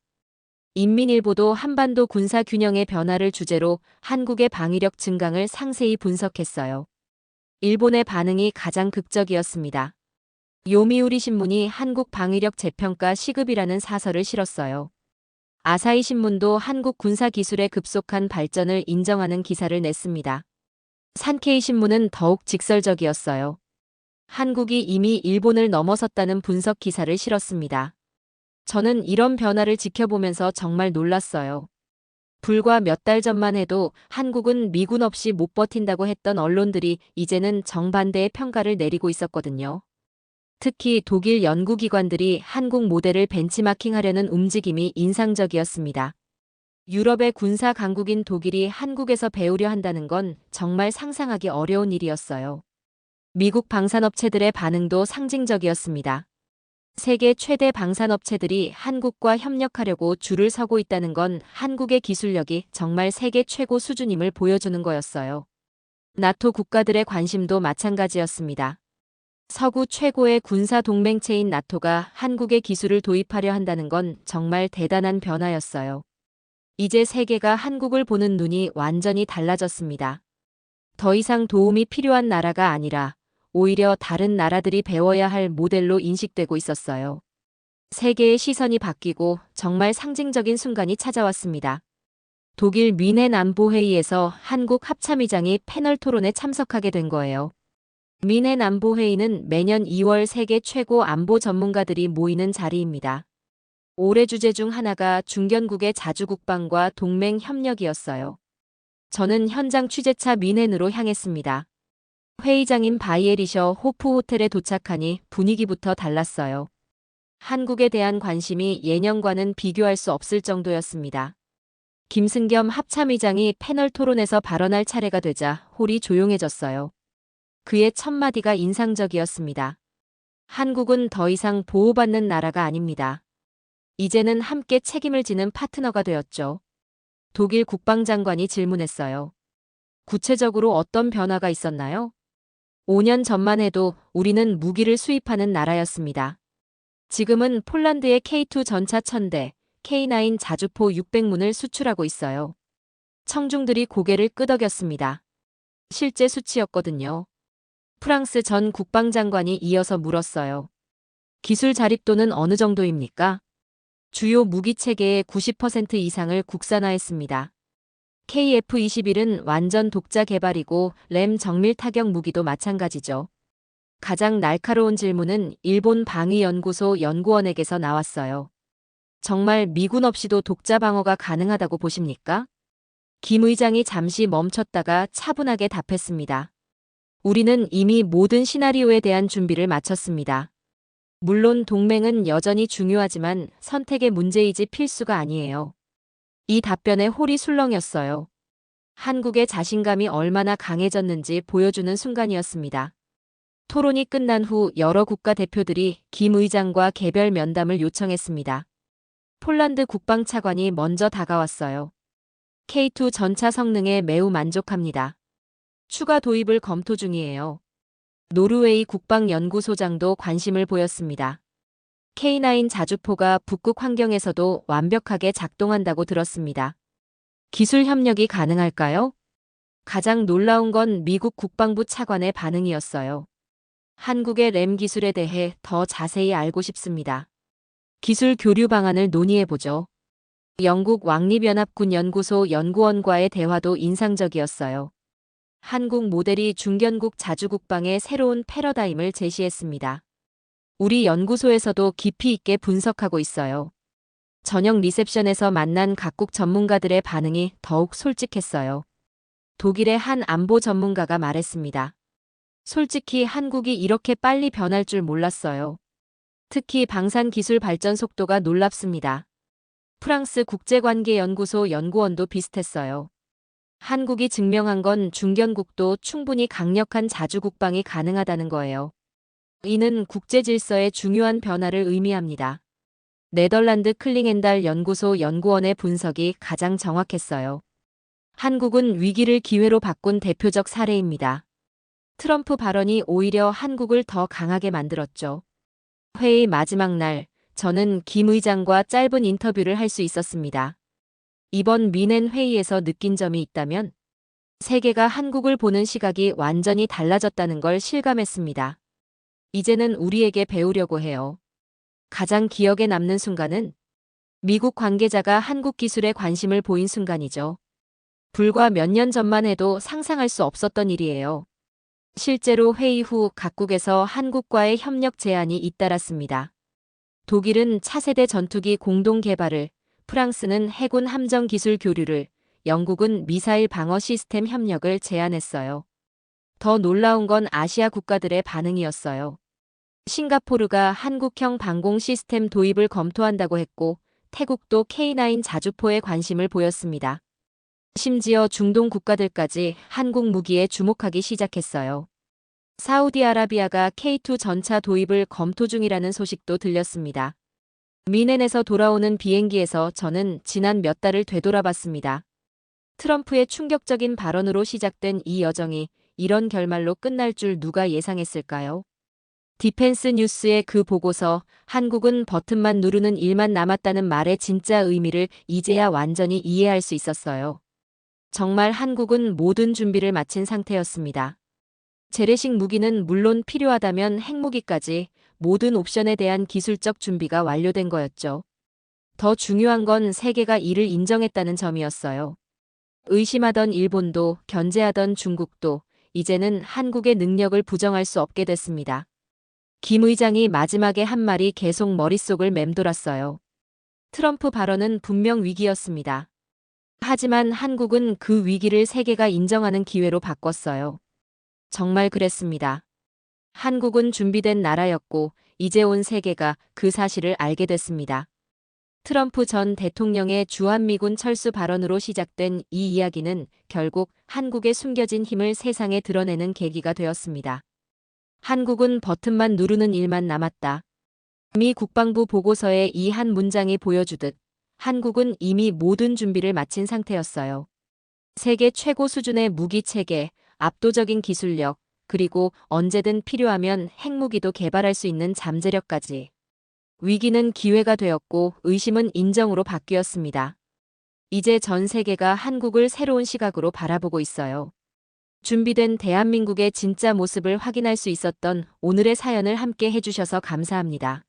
S3: 인민일보도 한반도 군사 균형의 변화를 주제로 한국의 방위력 증강을 상세히 분석했어요. 일본의 반응이 가장 극적이었습니다. 요미우리 신문이 한국 방위력 재평가 시급이라는 사설을 실었어요. 아사히 신문도 한국 군사 기술의 급속한 발전을 인정하는 기사를 냈습니다. 산케이 신문은 더욱 직설적이었어요. 한국이 이미 일본을 넘어섰다는 분석 기사를 실었습니다. 저는 이런 변화를 지켜보면서 정말 놀랐어요. 불과 몇 달 전만 해도 한국은 미군 없이 못 버틴다고 했던 언론들이 이제는 정반대의 평가를 내리고 있었거든요. 특히 독일 연구기관들이 한국 모델을 벤치마킹하려는 움직임이 인상적이었습니다. 유럽의 군사 강국인 독일이 한국에서 배우려 한다는 건 정말 상상하기 어려운 일이었어요. 미국 방산업체들의 반응도 상징적이었습니다. 세계 최대 방산업체들이 한국과 협력하려고 줄을 서고 있다는 건 한국의 기술력이 정말 세계 최고 수준임을 보여주는 거였어요. 나토 국가들의 관심도 마찬가지였습니다. 서구 최고의 군사 동맹체인 나토가 한국의 기술을 도입하려 한다는 건 정말 대단한 변화였어요. 이제 세계가 한국을 보는 눈이 완전히 달라졌습니다. 더 이상 도움이 필요한 나라가 아니라 오히려 다른 나라들이 배워야 할 모델로 인식되고 있었어요. 세계의 시선이 바뀌고 정말 상징적인 순간이 찾아왔습니다. 독일 뮌헨 안보회의에서 한국 합참의장이 패널 토론에 참석하게 된 거예요. 뮌헨 안보회의는 매년 2월 세계 최고 안보 전문가들이 모이는 자리입니다. 올해 주제 중 하나가 중견국의 자주국방과 동맹 협력이었어요. 저는 현장 취재차 뮌헨으로 향했습니다. 회의장인 바이에리셔 호프 호텔에 도착하니 분위기부터 달랐어요. 한국에 대한 관심이 예년과는 비교할 수 없을 정도였습니다. 김승겸 합참의장이 패널 토론에서 발언할 차례가 되자 홀이 조용해졌어요. 그의 첫 마디가 인상적이었습니다. 한국은 더 이상 보호받는 나라가 아닙니다. 이제는 함께 책임을 지는 파트너가 되었죠. 독일 국방장관이 질문했어요. 구체적으로 어떤 변화가 있었나요? 5년 전만 해도 우리는 무기를 수입하는 나라였습니다. 지금은 폴란드의 K2 전차 1000대, K9 자주포 600문을 수출하고 있어요. 청중들이 고개를 끄덕였습니다. 실제 수치였거든요. 프랑스 전 국방장관이 이어서 물었어요. 기술 자립도는 어느 정도입니까? 주요 무기 체계의 90% 이상을 국산화했습니다. KF-21은 완전 독자 개발이고 램 정밀 타격 무기도 마찬가지죠. 가장 날카로운 질문은 일본 방위연구소 연구원에게서 나왔어요. 정말 미군 없이도 독자 방어가 가능하다고 보십니까? 김 의장이 잠시 멈췄다가 차분하게 답했습니다. 우리는 이미 모든 시나리오에 대한 준비를 마쳤습니다. 물론 동맹은 여전히 중요하지만 선택의 문제이지 필수가 아니에요. 이 답변에 홀이 술렁였어요. 한국의 자신감이 얼마나 강해졌는지 보여주는 순간이었습니다. 토론이 끝난 후 여러 국가 대표들이 김 의장과 개별 면담을 요청했습니다. 폴란드 국방차관이 먼저 다가왔어요. K2 전차 성능에 매우 만족합니다. 추가 도입을 검토 중이에요. 노르웨이 국방연구소장도 관심을 보였습니다. K9 자주포가 북극 환경에서도 완벽하게 작동한다고 들었습니다. 기술 협력이 가능할까요? 가장 놀라운 건 미국 국방부 차관의 반응이었어요. 한국의 램 기술에 대해 더 자세히 알고 싶습니다. 기술 교류 방안을 논의해보죠. 영국 왕립연합군 연구소 연구원과의 대화도 인상적이었어요. 한국 모델이 중견국 자주국방의 새로운 패러다임을 제시했습니다. 우리 연구소에서도 깊이 있게 분석하고 있어요. 저녁 리셉션에서 만난 각국 전문가들의 반응이 더욱 솔직했어요. 독일의 한 안보 전문가가 말했습니다. 솔직히 한국이 이렇게 빨리 변할 줄 몰랐어요. 특히 방산 기술 발전 속도가 놀랍습니다. 프랑스 국제관계연구소 연구원도 비슷했어요. 한국이 증명한 건 중견국도 충분히 강력한 자주국방이 가능하다는 거예요. 이는 국제 질서의 중요한 변화를 의미합니다. 네덜란드 클링엔달 연구소 연구원의 분석이 가장 정확했어요. 한국은 위기를 기회로 바꾼 대표적 사례입니다. 트럼프 발언이 오히려 한국을 더 강하게 만들었죠. 회의 마지막 날, 저는 김 의장과 짧은 인터뷰를 할 수 있었습니다. 이번 미넨 회의에서 느낀 점이 있다면 세계가 한국을 보는 시각이 완전히 달라졌다는 걸 실감했습니다. 이제는 우리에게 배우려고 해요. 가장 기억에 남는 순간은 미국 관계자가 한국 기술에 관심을 보인 순간이죠. 불과 몇 년 전만 해도 상상할 수 없었던 일이에요. 실제로 회의 후 각국에서 한국과의 협력 제안이 잇따랐습니다. 독일은 차세대 전투기 공동 개발을, 프랑스는 해군 함정 기술 교류를, 영국은 미사일 방어 시스템 협력을 제안했어요. 더 놀라운 건 아시아 국가들의 반응이었어요. 싱가포르가 한국형 방공 시스템 도입을 검토한다고 했고, 태국도 K9 자주포에 관심을 보였습니다. 심지어 중동 국가들까지 한국 무기에 주목하기 시작했어요. 사우디아라비아가 K2 전차 도입을 검토 중이라는 소식도 들렸습니다. 미넨에서 돌아오는 비행기에서 저는 지난 몇 달을 되돌아봤습니다. 트럼프의 충격적인 발언으로 시작된 이 여정이 이런 결말로 끝날 줄 누가 예상했을까요? 디펜스 뉴스의 그 보고서, 한국은 버튼만 누르는 일만 남았다는 말의 진짜 의미를 이제야 완전히 이해할 수 있었어요. 정말 한국은 모든 준비를 마친 상태였습니다. 재래식 무기는 물론 필요하다면 핵무기까지 모든 옵션에 대한 기술적 준비가 완료된 거였죠. 더 중요한 건 세계가 이를 인정했다는 점이었어요. 의심하던 일본도 견제하던 중국도 이제는 한국의 능력을 부정할 수 없게 됐습니다. 김 의장이 마지막에 한 말이 계속 머릿속을 맴돌았어요. 트럼프 발언은 분명 위기였습니다. 하지만 한국은 그 위기를 세계가 인정하는 기회로 바꿨어요. 정말 그랬습니다. 한국은 준비된 나라였고 이제 온 세계가 그 사실을 알게 됐습니다. 트럼프 전 대통령의 주한미군 철수 발언으로 시작된 이 이야기는 결국 한국의 숨겨진 힘을 세상에 드러내는 계기가 되었습니다. 한국은 버튼만 누르는 일만 남았다. 미 국방부 보고서의 이 한 문장이 보여주듯 한국은 이미 모든 준비를 마친 상태였어요. 세계 최고 수준의 무기 체계, 압도적인 기술력, 그리고 언제든 필요하면 핵무기도 개발할 수 있는 잠재력까지. 위기는 기회가 되었고 의심은 인정으로 바뀌었습니다. 이제 전 세계가 한국을 새로운 시각으로 바라보고 있어요. 준비된 대한민국의 진짜 모습을 확인할 수 있었던 오늘의 사연을 함께 해주셔서 감사합니다.